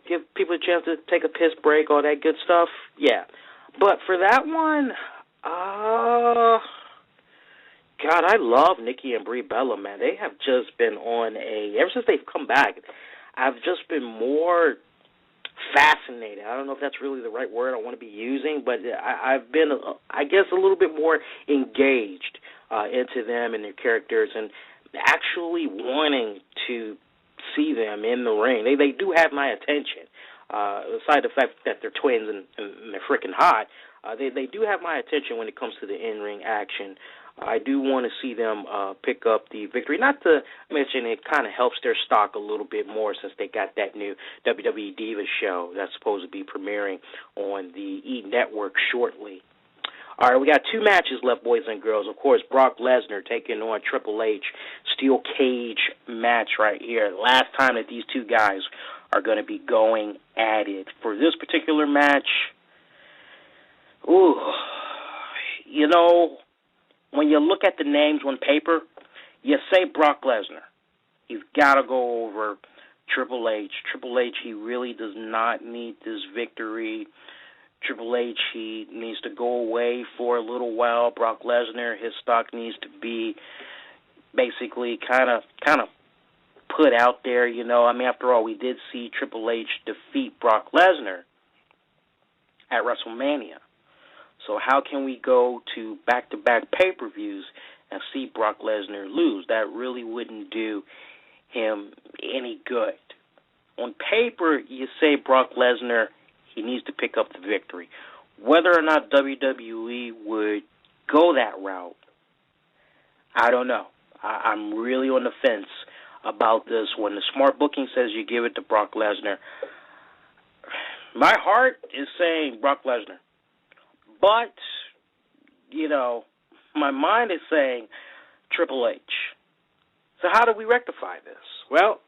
give people a chance to take a piss break, all that good stuff. Yeah. But for that one, God, I love Nikki and Brie Bella, man. They have just been on ever since they've come back, I've just been more fascinated. I don't know if that's really the right word I want to be using, but I've been, I guess, a little bit more engaged into them and their characters, and actually wanting to see them in the ring. They do have my attention. Aside the fact that they're twins and they're freaking hot, they do have my attention when it comes to the in-ring action. I do want to see them pick up the victory. Not to mention it kind of helps their stock a little bit more since they got that new WWE Divas show that's supposed to be premiering on the E! Network shortly. All right, we got two matches left, boys and girls. Of course, Brock Lesnar taking on Triple H. Steel cage match right here. Last time that these two guys are going to be going at it. For this particular match, when you look at the names on paper, you say Brock Lesnar. He's got to go over Triple H. Triple H, he really does not need this victory. Triple H, he needs to go away for a little while. Brock Lesnar, his stock needs to be basically kind of put out there, after all, we did see Triple H defeat Brock Lesnar at WrestleMania. So how can we go to back-to-back pay-per-views and see Brock Lesnar lose? That really wouldn't do him any good. On paper, you say Brock Lesnar, he needs to pick up the victory. Whether or not WWE would go that route, I don't know. I'm really on the fence about this one. The smart booking says you give it to Brock Lesnar. My heart is saying Brock Lesnar. But, my mind is saying Triple H. So how do we rectify this? Well,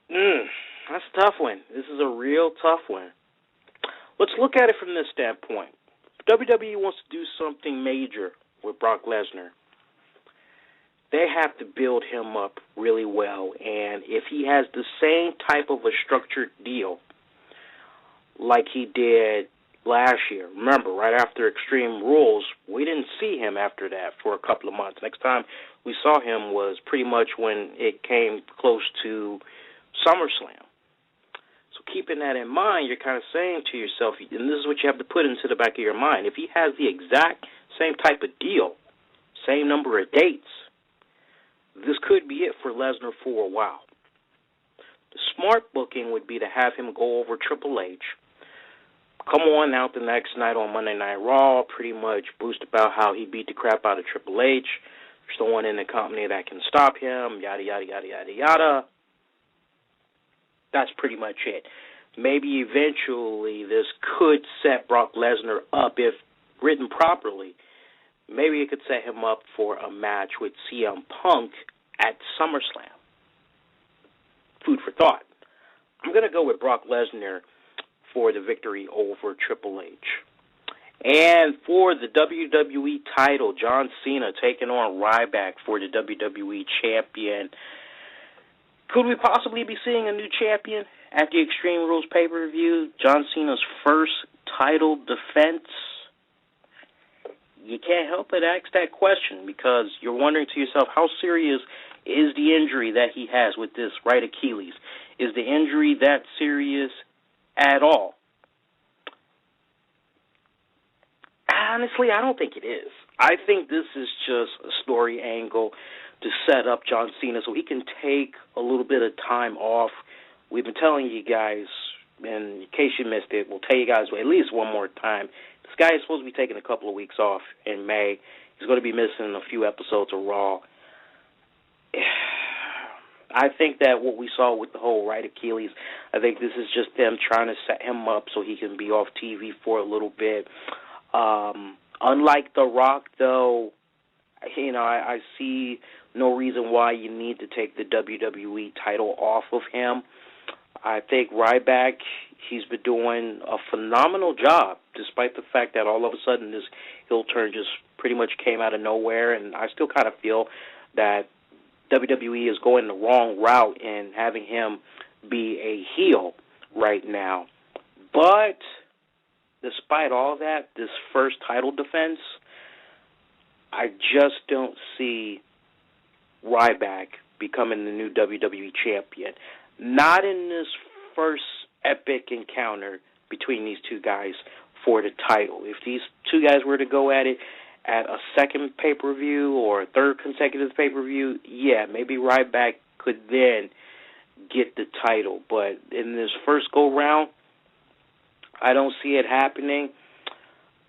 that's a tough one. This is a real tough one. Let's look at it from this standpoint. If WWE wants to do something major with Brock Lesnar, they have to build him up really well. And if he has the same type of a structured deal like he did last year, remember, right after Extreme Rules, we didn't see him after that for a couple of months. Next time we saw him was pretty much when it came close to SummerSlam. So keeping that in mind, you're kind of saying to yourself, and this is what you have to put into the back of your mind, if he has the exact same type of deal, same number of dates. This could be it for Lesnar for a while. The smart booking would be to have him go over Triple H, come on out the next night on Monday Night Raw, pretty much boast about how he beat the crap out of Triple H. There's no one in the company that can stop him, yada, yada, yada, yada, yada. That's pretty much it. Maybe eventually this could set Brock Lesnar up if written properly. Maybe it could set him up for a match with CM Punk at SummerSlam. Food for thought. I'm going to go with Brock Lesnar for the victory over Triple H. And for the WWE title, John Cena taking on Ryback for the WWE champion. Could we possibly be seeing a new champion at the Extreme Rules pay-per-view? John Cena's first title defense? You can't help but ask that question because you're wondering to yourself, how serious is the injury that he has with this right Achilles? Is the injury that serious at all? Honestly, I don't think it is. I think this is just a story angle to set up John Cena so he can take a little bit of time off. We've been telling you guys, and in case you missed it, we'll tell you guys at least one more time. This guy is supposed to be taking a couple of weeks off in May. He's going to be missing a few episodes of Raw. I think that what we saw with the whole right Achilles, I think this is just them trying to set him up so he can be off TV for a little bit. Unlike The Rock, though, I see no reason why you need to take the WWE title off of him. I think Ryback, he's been doing a phenomenal job, despite the fact that all of a sudden this heel turn just pretty much came out of nowhere, and I still kind of feel that WWE is going the wrong route in having him be a heel right now. But despite all that, this first title defense, I just don't see Ryback becoming the new WWE champion. Not in this first epic encounter between these two guys for the title. If these two guys were to go at it at a second pay-per-view or a third consecutive pay-per-view, yeah, maybe Ryback could then get the title. But in this first go-round, I don't see it happening.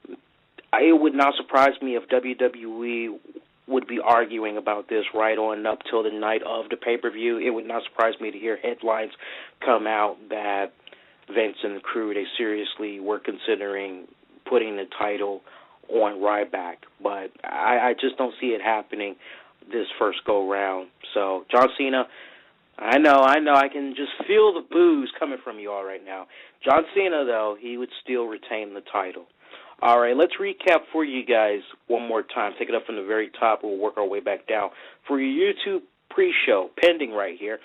It would not surprise me if WWE would be arguing about this right on up till the night of the pay-per-view. It would not surprise me to hear headlines come out that Vince and the crew, they seriously were considering putting the title on Ryback. But I just don't see it happening this first go-round. So, John Cena, I know, I can just feel the boos coming from you all right now. John Cena, though, he would still retain the title. All right, let's recap for you guys one more time. Take it up from the very top. We'll work our way back down. For your YouTube pre-show, pending right here,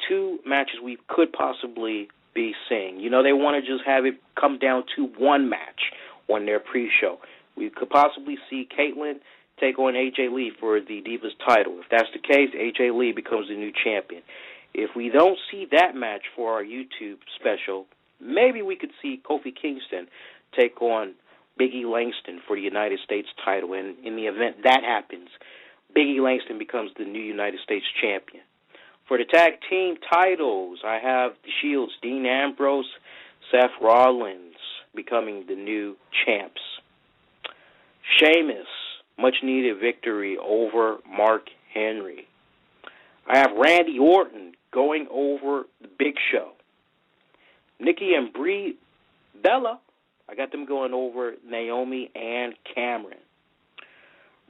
2 matches we could possibly be seeing. They want to just have it come down to one match on their pre-show. We could possibly see Caitlyn take on AJ Lee for the Divas title. If that's the case, AJ Lee becomes the new champion. If we don't see that match for our YouTube special, maybe we could see Kofi Kingston take on Big E Langston for the United States title. And in the event that happens, Big E Langston becomes the new United States champion. For the tag team titles, I have the Shields, Dean Ambrose, Seth Rollins becoming the new champs. Sheamus, much-needed victory over Mark Henry. I have Randy Orton going over the Big Show. Nikki and Brie Bella, I got them going over Naomi and Cameron.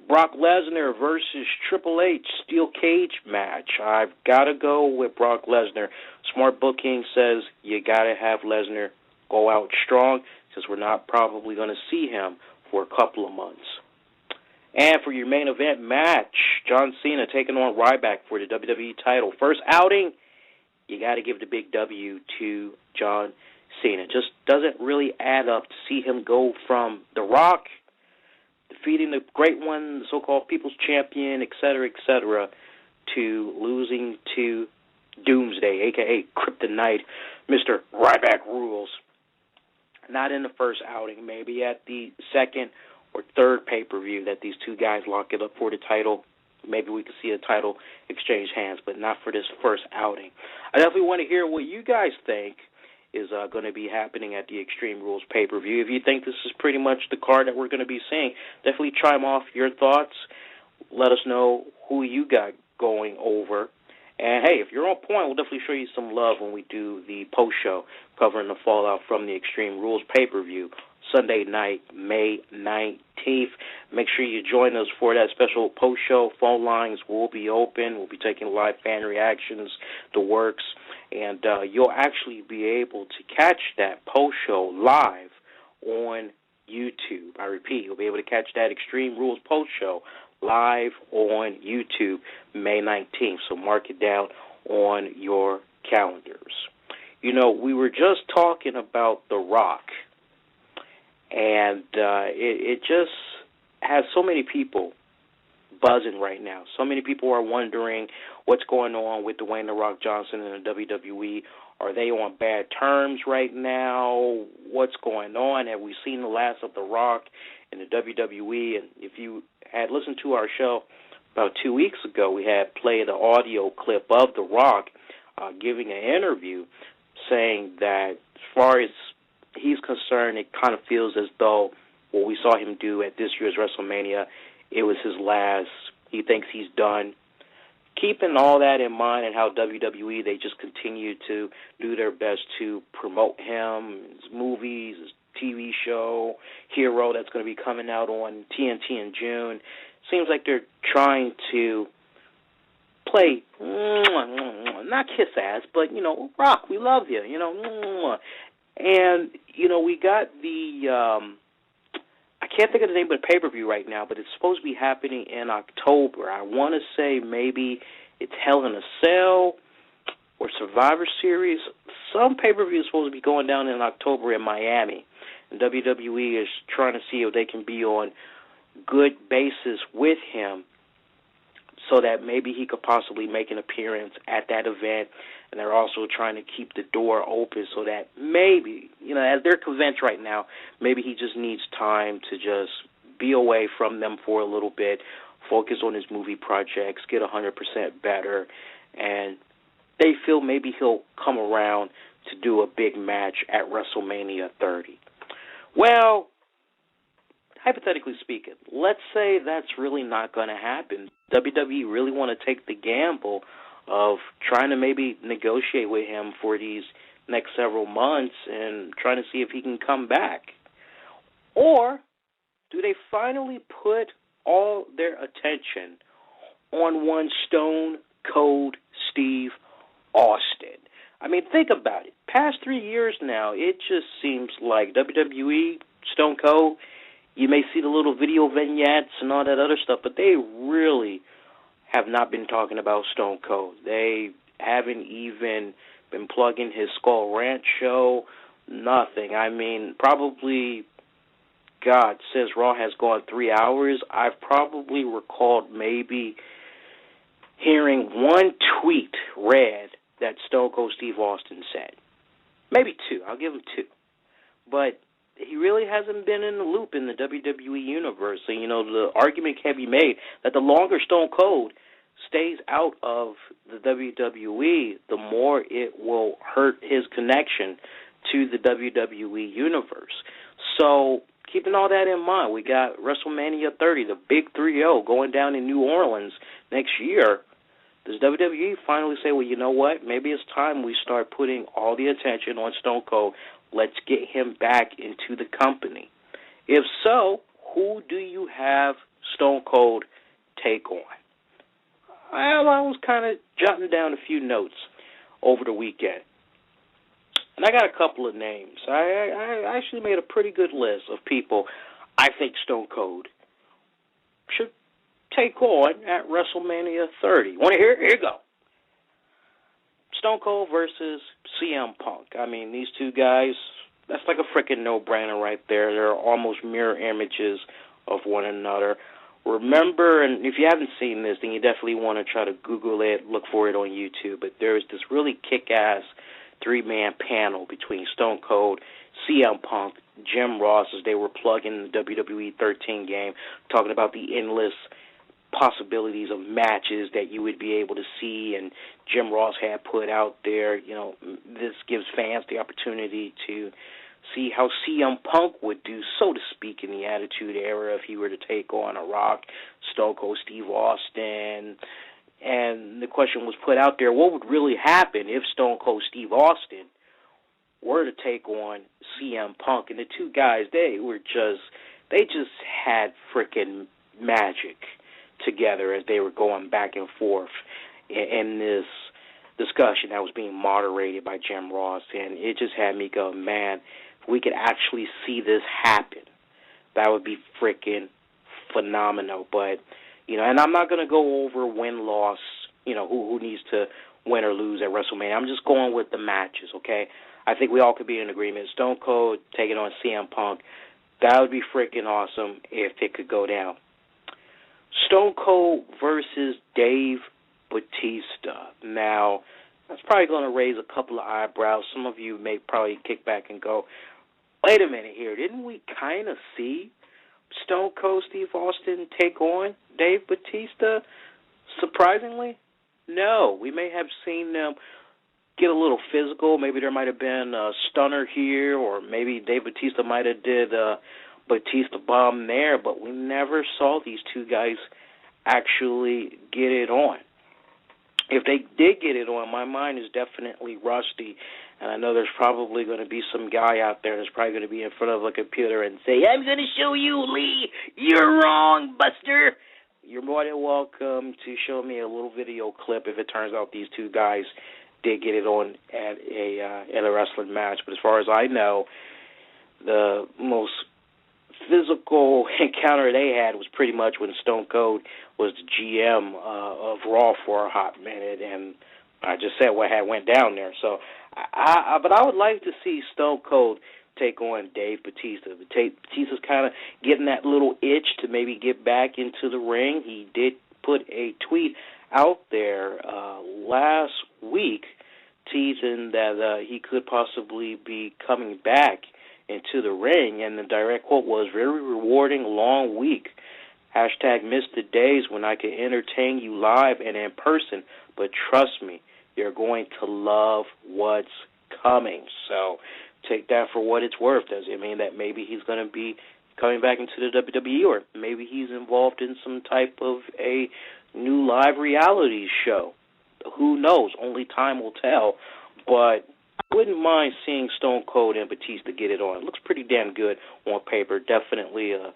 Brock Lesnar versus Triple H steel cage match. I've got to go with Brock Lesnar. Smart booking says you got to have Lesnar go out strong because we're not probably going to see him for a couple of months. And for your main event match, John Cena taking on Ryback for the WWE title. First outing, you got to give the big W to John Cena. Just doesn't really add up to see him go from The Rock, defeating the great one, the so-called People's Champion, etc., to losing to Doomsday, a.k.a. Kryptonite, Mr. Ryback Rules. Not in the first outing, maybe at the second or third pay-per-view that these two guys lock it up for the title. Maybe we could see a title exchange hands, but not for this first outing. I definitely want to hear what you guys think is going to be happening at the Extreme Rules pay-per-view. If you think this is pretty much the card that we're going to be seeing, definitely chime off your thoughts. Let us know who you got going over. And, hey, if you're on point, we'll definitely show you some love when we do the post-show covering the fallout from the Extreme Rules pay-per-view Sunday night, May 19th. Make sure you join us for that special post-show. Phone lines will be open. We'll be taking live fan reactions, the works, and you'll actually be able to catch that post-show live on YouTube. I repeat, you'll be able to catch that Extreme Rules post-show live on YouTube May 19th, so mark it down on your calendars. You know, we were just talking about The Rock, and it just has so many people buzzing right now. So many people are wondering what's going on with Dwayne The Rock Johnson and the WWE. Are they on bad terms right now? What's going on? Have we seen the last of The Rock in the WWE? And if you had listened to our show about 2 weeks ago, we had played an audio clip of The Rock giving an interview saying that as far as he's concerned, it kind of feels as though what we saw him do at this year's WrestleMania, it was his last. He thinks he's done. Keeping all that in mind and how WWE, they just continue to do their best to promote him, his movies, his TV show, Hero, that's going to be coming out on TNT in June. Seems like they're trying to play, not kiss ass, but, you know, Rock, we love you, you know. And, you know, we got the, I can't think of the name of the pay-per-view right now, but it's supposed to be happening in October. I want to say maybe it's Hell in a Cell or Survivor Series. Some pay-per-view is supposed to be going down in October in Miami. And WWE is trying to see if they can be on good basis with him so that maybe he could possibly make an appearance at that event. And they're also trying to keep the door open so that maybe, you know, as they're convinced right now, maybe he just needs time to just be away from them for a little bit, focus on his movie projects, get 100% better, and they feel maybe he'll come around to do a big match at WrestleMania 30. Well, hypothetically speaking, let's say that's really not going to happen. WWE really want to take the gamble of trying to maybe negotiate with him for these next several months and trying to see if he can come back. Or do they finally put all their attention on one Stone Cold Steve Austin? I mean, think about it. Past 3 years now, it just seems like WWE, Stone Cold, you may see the little video vignettes and all that other stuff, but they really have not been talking about Stone Cold. They haven't even been plugging his Skull Ranch show, nothing. I mean, probably, God, since Raw has gone 3 hours, I've probably recalled maybe hearing one tweet read that Stone Cold Steve Austin said. Maybe two. I'll give him two. But he really hasn't been in the loop in the WWE universe. And, you know, the argument can be made that the longer Stone Cold stays out of the WWE, the more it will hurt his connection to the WWE universe. So, keeping all that in mind, we got WrestleMania 30, the big 3-0 going down in New Orleans next year. Does WWE finally say, well, you know what, maybe it's time we start putting all the attention on Stone Cold. Let's get him back into the company. If so, who do you have Stone Cold take on? Well, I was kind of jotting down a few notes over the weekend. And I got a couple of names. I actually made a pretty good list of people I think Stone Cold should take on at WrestleMania 30. Want to hear it? Here you go. Stone Cold versus CM Punk. I mean, these two guys, that's like a freaking no-brainer right there. They're almost mirror images of one another. Remember, and if you haven't seen this, then you definitely want to try to Google it, look for it on YouTube, but there's this really kick-ass three-man panel between Stone Cold, CM Punk, Jim Ross, as they were plugging the WWE 13 game, talking about the endless possibilities of matches that you would be able to see, and Jim Ross had put out there, this gives fans the opportunity to see how CM Punk would do, so to speak, in the Attitude Era if he were to take on a Rock, Stone Cold Steve Austin. And the question was put out there, what would really happen if Stone Cold Steve Austin were to take on CM Punk? And the two guys, they just had freaking magic together as they were going back and forth in this discussion that was being moderated by Jim Ross. And it just had me go, man, if we could actually see this happen, that would be freaking phenomenal. But, and I'm not going to go over win-loss, who needs to win or lose at WrestleMania. I'm just going with the matches, okay? I think we all could be in agreement. Stone Cold taking on CM Punk, that would be freaking awesome if it could go down. Stone Cold versus Dave Bautista. Now, that's probably going to raise a couple of eyebrows. Some of you may probably kick back and go, wait a minute here, didn't we kind of see Stone Cold Steve Austin take on Dave Bautista? Surprisingly, no. We may have seen them get a little physical. Maybe there might have been a stunner here, or maybe Dave Bautista might have did Batista bomb there, but we never saw these two guys actually get it on. If they did get it on, my mind is definitely rusty, and I know there's probably going to be some guy out there that's probably going to be in front of a computer and say, I'm going to show you, Lee. You're wrong, Buster. You're more than welcome to show me a little video clip if it turns out these two guys did get it on at a wrestling match. But as far as I know, the most physical encounter they had was pretty much when Stone Cold was the GM of Raw for a hot minute, and I just said what had went down there. So, but I would like to see Stone Cold take on Dave Bautista. Bautista's kind of getting that little itch to maybe get back into the ring. He did put a tweet out there last week teasing that he could possibly be coming back into the ring, and the direct quote was, very rewarding long week. Hashtag miss the days when I could entertain you live and in person, but trust me, you're going to love what's coming. So take that for what it's worth. Does it mean that maybe he's going to be coming back into the WWE, or maybe he's involved in some type of a new live reality show? Who knows? Only time will tell. But I wouldn't mind seeing Stone Cold and Batista get it on. It looks pretty damn good on paper. Definitely a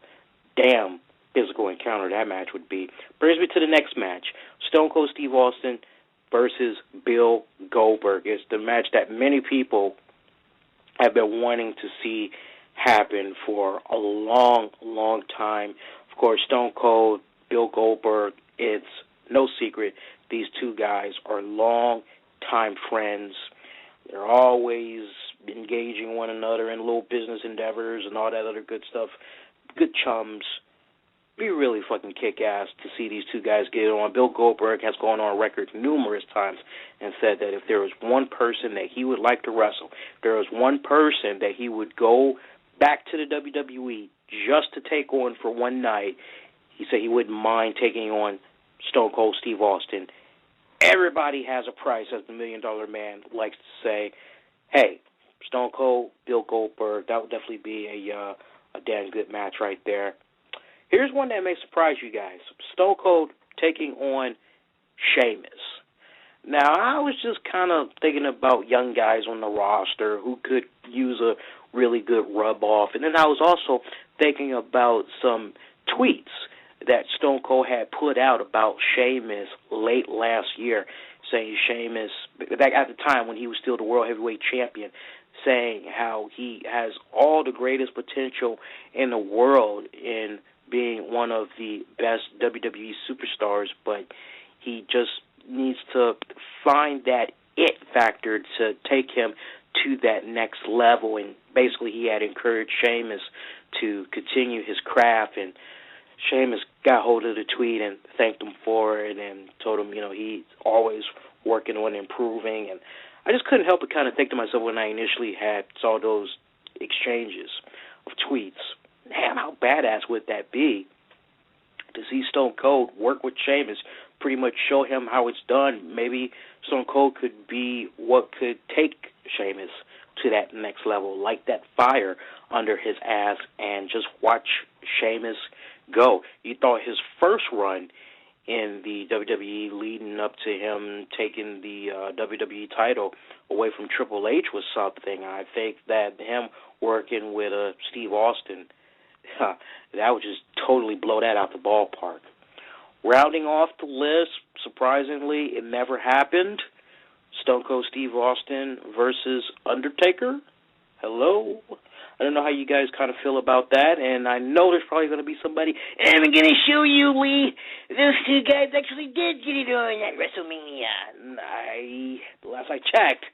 damn physical encounter that match would be. Brings me to the next match. Stone Cold Steve Austin versus Bill Goldberg. It's the match that many people have been wanting to see happen for a long, long time. Of course, Stone Cold, Bill Goldberg, it's no secret these two guys are long-time friends. They're always engaging one another in little business endeavors and all that other good stuff. Good chums. Be really fucking kick-ass to see these two guys get it on. Bill Goldberg has gone on record numerous times and said that if there was one person that he would like to wrestle, if there was one person that he would go back to the WWE just to take on for one night, he said he wouldn't mind taking on Stone Cold Steve Austin. Everybody has a price, as the $1 Million Man likes to say. Hey, Stone Cold, Bill Goldberg, that would definitely be a damn good match right there. Here's one that may surprise you guys. Stone Cold taking on Sheamus. Now, I was just kind of thinking about young guys on the roster who could use a really good rub-off. And then I was also thinking about some tweets that Stone Cold had put out about Sheamus late last year, saying Sheamus, back at the time when he was still the World Heavyweight Champion, saying how he has all the greatest potential in the world in being one of the best WWE superstars, but he just needs to find that it factor to take him to that next level. And basically he had encouraged Sheamus to continue his craft, and Sheamus got hold of the tweet and thanked him for it and told him, he's always working on improving. And I just couldn't help but kind of think to myself when I initially saw those exchanges of tweets. Damn, how badass would that be to see Stone Cold work with Sheamus, pretty much show him how it's done. Maybe Stone Cold could be what could take Sheamus to that next level, light that fire under his ass, and just watch Sheamus go. You thought his first run in the WWE leading up to him taking the WWE title away from Triple H was something. I think that him working with Steve Austin, that would just totally blow that out the ballpark. Rounding off the list, surprisingly, it never happened. Stone Cold Steve Austin versus Undertaker. Hello? I don't know how you guys kind of feel about that, and I know there's probably going to be somebody, and I'm going to show you, Lee, those two guys actually did get it on at WrestleMania. Last I checked,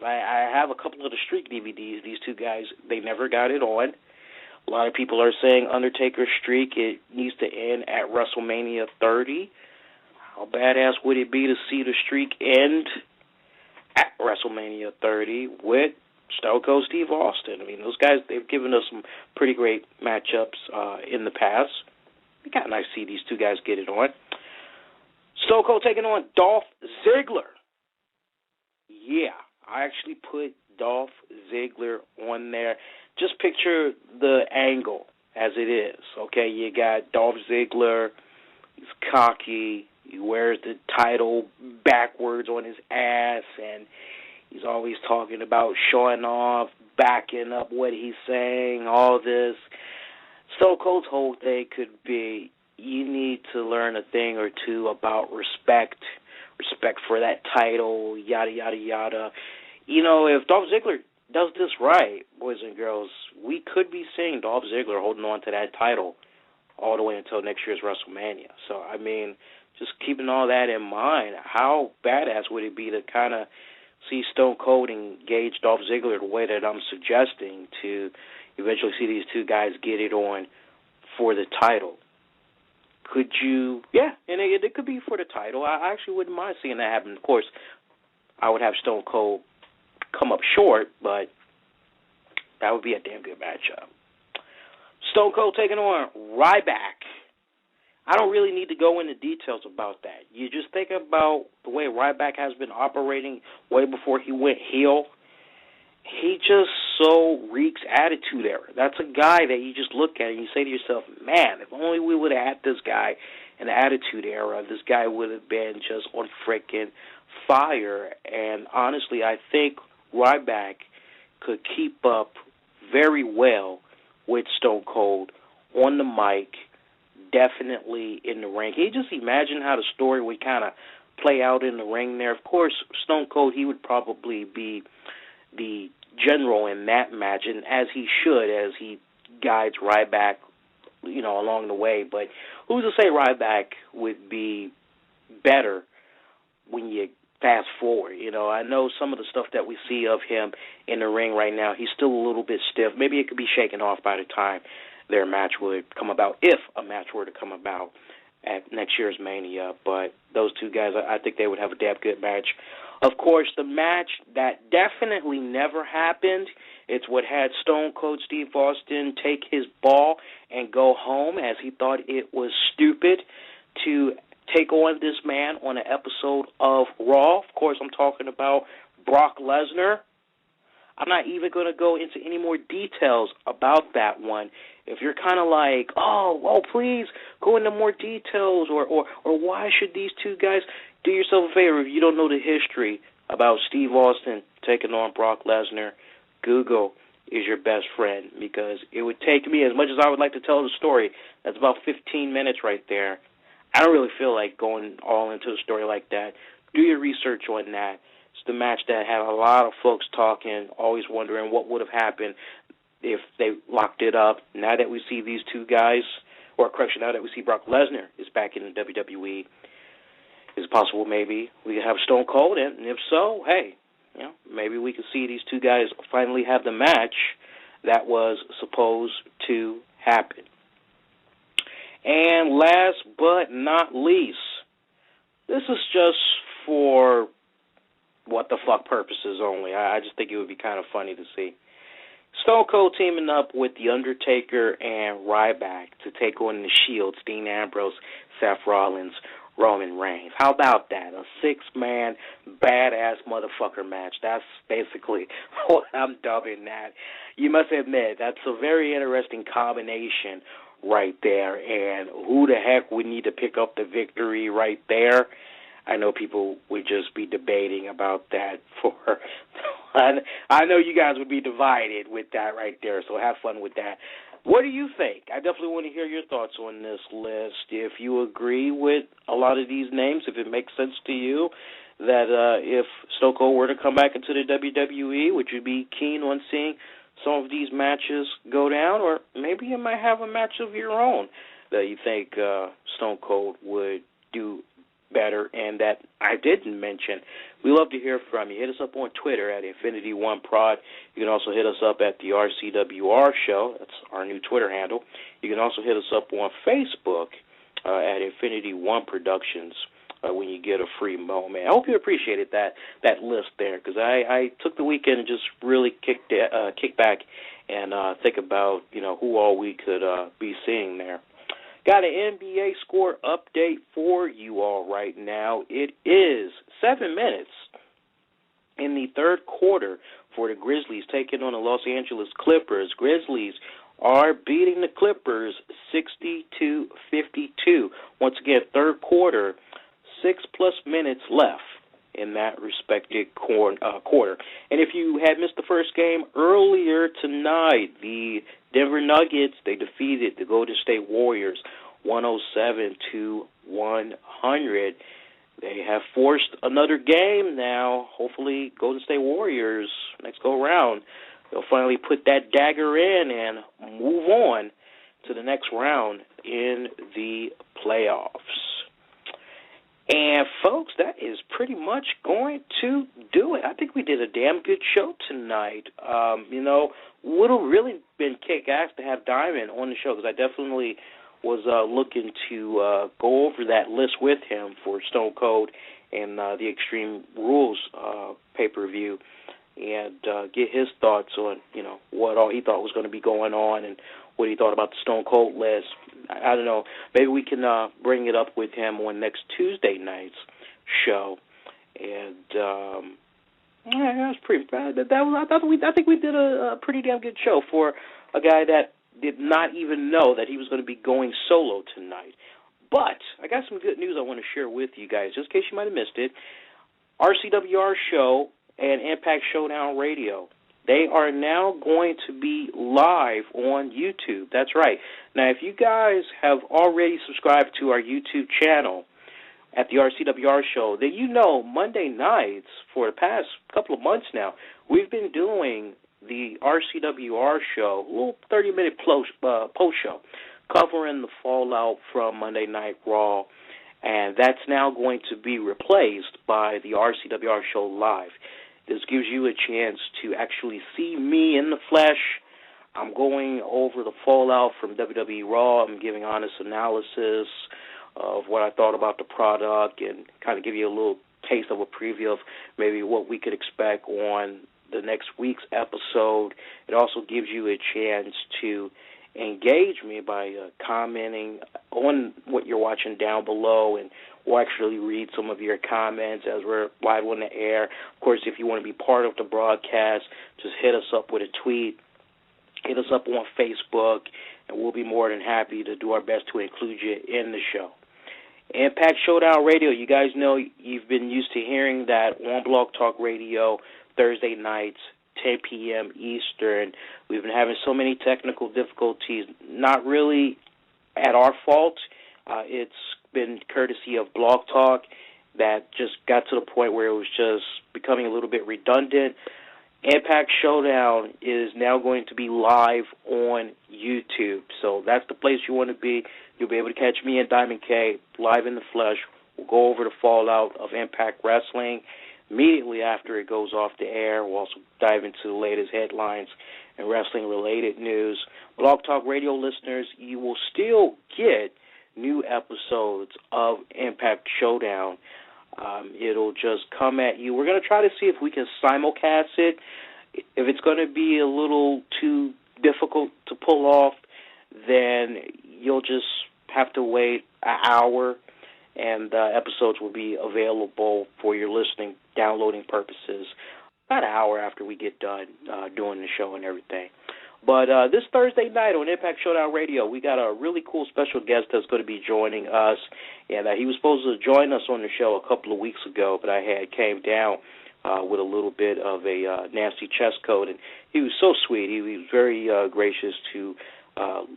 I have a couple of the Streak DVDs. These two guys, they never got it on. A lot of people are saying Undertaker's streak, it needs to end at WrestleMania 30. How badass would it be to see the streak end at WrestleMania 30 with Stone Cold Steve Austin? I mean, those guys, they've given us some pretty great matchups in the past. It's kind of nice to see these two guys get it on. Stone Cold taking on Dolph Ziggler. Yeah, I actually put Dolph Ziggler on there. Just picture the angle as it is, okay? You got Dolph Ziggler, he's cocky, he wears the title backwards on his ass, and he's always talking about showing off, backing up what he's saying, all this. Stone Cold's whole thing could be, you need to learn a thing or two about respect for that title, yada, yada, yada. You know, if Dolph Ziggler does this right, boys and girls, we could be seeing Dolph Ziggler holding on to that title all the way until next year's WrestleMania. So, I mean, just keeping all that in mind, how badass would it be to kind of see Stone Cold engage Dolph Ziggler the way that I'm suggesting to eventually see these two guys get it on for the title? Could you? Yeah, and it could be for the title. I actually wouldn't mind seeing that happen. Of course, I would have Stone Cold come up short, but that would be a damn good matchup. Stone Cold taking on Ryback. I don't really need to go into details about that. You just think about the way Ryback has been operating way before he went heel. He just so reeks attitude era. That's a guy that you just look at and you say to yourself, man, if only we would have had this guy in the attitude era, this guy would have been just on freaking fire. And honestly, I think Ryback could keep up very well with Stone Cold on the mic, definitely in the ring. Can you just imagine how the story would kind of play out in the ring there? Of course, Stone Cold, he would probably be the general in that match, and as he should, as he guides Ryback, you know, along the way. But who's to say Ryback would be better when you fast forward? You know, I know some of the stuff that we see of him in the ring right now, he's still a little bit stiff. Maybe it could be shaken off by the time their match would come about, if a match were to come about at next year's Mania. But those two guys, I think they would have a damn good match. Of course, the match that definitely never happened, it's what had Stone Cold Steve Austin take his ball and go home, as he thought it was stupid to take on this man on an episode of Raw. Of course, I'm talking about Brock Lesnar. I'm not even going to go into any more details about that one. If you're kind of like, oh, please go into more details, or why should these two guys, do yourself a favor, if you don't know the history about Steve Austin taking on Brock Lesnar, Google is your best friend, because it would take me, as much as I would like to tell the story, that's about 15 minutes right there. I don't really feel like going all into a story like that. Do your research on that. It's the match that had a lot of folks talking, always wondering what would have happened if they locked it up. Now that we see these two guys, or correction, now that we see Brock Lesnar is back in the WWE, is it possible maybe we could have Stone Cold in? And if so, hey, you know, maybe we could see these two guys finally have the match that was supposed to happen. And last but not least, this is just for what the fuck purposes only. I just think it would be kind of funny to see. Stone Cold teaming up with The Undertaker and Ryback to take on the Shield, Dean Ambrose, Seth Rollins, Roman Reigns. How about that? A 6-man badass motherfucker match. That's basically what I'm dubbing that. You must admit, that's a very interesting combination right there. And who the heck would need to pick up the victory right there? I know people would just be debating about that for. I know you guys would be divided with that right there, so have fun with that. What do you think? I definitely want to hear your thoughts on this list. If you agree with a lot of these names, if it makes sense to you, that if Stone Cold were to come back into the WWE, would you be keen on seeing some of these matches go down? Or maybe you might have a match of your own that you think Stone Cold would do better and that I didn't mention. We love to hear from you. Hit us up on Twitter at Infinity1Prod. You can also hit us up at the RCWR show. That's our new Twitter handle. You can also hit us up on Facebook at Infinity One Productions when you get a free moment. I hope you appreciated that list there, because I took the weekend and just really kick back and think about who all we could be seeing there. Got an NBA score update for you all right now. It is 7 minutes in the third quarter for the Grizzlies taking on the Los Angeles Clippers. Grizzlies are beating the Clippers 60-52. Once again, third quarter, 6+ minutes left in that respected quarter. And if you had missed the first game earlier tonight, the Denver Nuggets, they defeated the Golden State Warriors 107-100. They have forced another game now. Hopefully, Golden State Warriors, next go around, they'll finally put that dagger in and move on to the next round in the playoffs. And, folks, that is pretty much going to do it. I think we did a damn good show tonight. Would have really been kick-ass to have Diamond on the show, because I definitely was looking to go over that list with him for Stone Cold and the Extreme Rules pay-per-view and get his thoughts on, what all he thought was going to be going on and what he thought about the Stone Cold list. I don't know. Maybe we can bring it up with him on next Tuesday night's show. And that's pretty bad. I think we did a pretty damn good show for a guy that did not even know that he was going to be going solo tonight. But I got some good news I want to share with you guys, just in case you might have missed it. RCWR show and Impact SHOWDOWN Radio, they are now going to be live on YouTube. That's right. Now, if you guys have already subscribed to our YouTube channel at the RCWR show, then Monday nights for the past couple of months now, we've been doing the RCWR show, a little 30-minute post show, covering the fallout from Monday Night Raw, and that's now going to be replaced by the RCWR show live. This gives you a chance to actually see me in the flesh. I'm going over the fallout from WWE Raw. I'm giving honest analysis of what I thought about the product and kind of give you a little taste of a preview of maybe what we could expect on the next week's episode. It also gives you a chance to engage me by commenting on what you're watching down below, and we'll actually read some of your comments as we're live on the air. Of course, if you want to be part of the broadcast, just hit us up with a tweet, hit us up on Facebook, and we'll be more than happy to do our best to include you in the show. Impact SHOWDOWN Radio, you guys know you've been used to hearing that on Blog Talk Radio Thursday nights, 10 p.m. Eastern. We've been having so many technical difficulties, not really at our fault. It's been courtesy of Blog Talk that just got to the point where it was just becoming a little bit redundant. Impact SHOWDOWN is now going to be live on YouTube, so that's the place you want to be. You'll be able to catch me and Diamond K live in the flesh. We'll go over the fallout of Impact Wrestling. Immediately after it goes off the air, we'll also dive into the latest headlines and wrestling-related news. Blog Talk Radio listeners, you will still get new episodes of Impact SHOWDOWN. It'll just come at you. We're going to try to see if we can simulcast it. If it's going to be a little too difficult to pull off, then you'll just have to wait an hour, and episodes will be available for your listening, downloading purposes about an hour after we get done doing the show and everything. But this Thursday night on Impact Showdown Radio, we got a really cool special guest that's going to be joining us. And he was supposed to join us on the show a couple of weeks ago, but I came down with a little bit of a nasty chest cold. And he was so sweet. He was very gracious to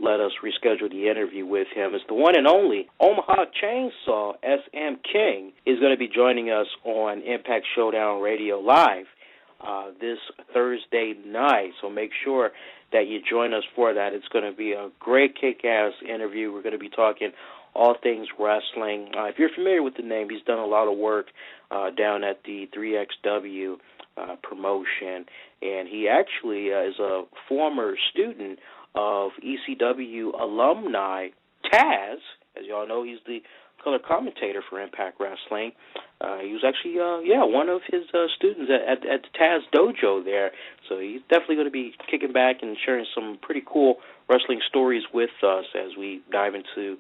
let us reschedule the interview with him. It's the one and only Omaha Chainsaw, SM King, is going to be joining us on Impact Showdown Radio Live this Thursday night. So make sure that you join us for that. It's going to be a great kick-ass interview. We're going to be talking all things wrestling. If you're familiar with the name, he's done a lot of work down at the 3XW promotion, and he actually is a former student of ECW alumni Taz. As y'all know, he's the color commentator for Impact Wrestling. He was actually, one of his students at the Taz Dojo there. So he's definitely going to be kicking back and sharing some pretty cool wrestling stories with us as we dive into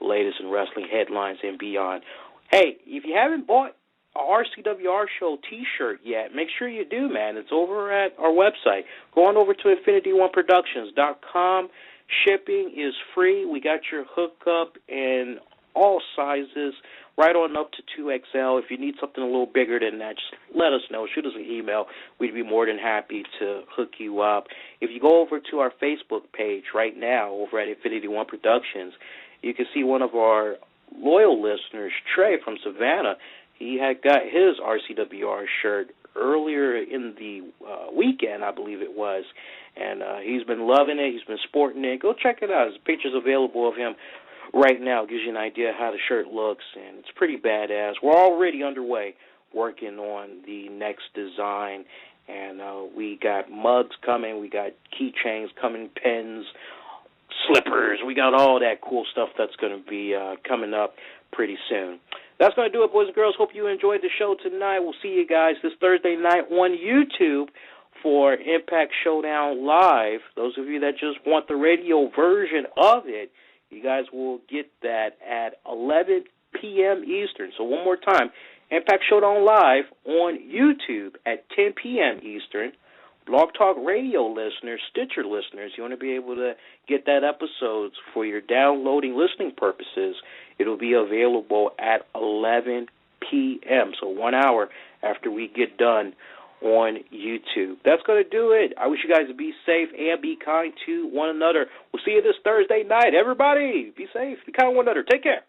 the latest in wrestling headlines and beyond. Hey, if you haven't bought a RCWR Show T-shirt yet, make sure you do, man. It's over at our website. Go on over to InfinityOneProductions.com. Shipping is free. We got your hookup in all sizes, right on up to 2XL. If you need something a little bigger than that, just let us know. Shoot us an email. We'd be more than happy to hook you up. If you go over to our Facebook page right now, over at Infinity One Productions, you can see one of our loyal listeners, Trey from Savannah. He had got his RCWR shirt earlier in the weekend, I believe it was, and he's been loving it. He's been sporting it. Go check it out. There's pictures available of him right now. Gives you an idea how the shirt looks, and it's pretty badass. We're already underway working on the next design, and we got mugs coming. We got keychains coming, pens, slippers. We got all that cool stuff that's going to be coming up pretty soon. That's going to do it, boys and girls. Hope you enjoyed the show tonight. We'll see you guys this Thursday night on YouTube for Impact Showdown Live. Those of you that just want the radio version of it, you guys will get that at 11 p.m. Eastern. So one more time, Impact Showdown Live on YouTube at 10 p.m. Eastern. Blog Talk Radio listeners, Stitcher listeners, you want to be able to get that episodes for your downloading listening purposes. It'll be available at 11 p.m., so 1 hour after we get done on YouTube. That's going to do it. I wish you guys to be safe and be kind to one another. We'll see you this Thursday night. Everybody, be safe. Be kind to one another. Take care.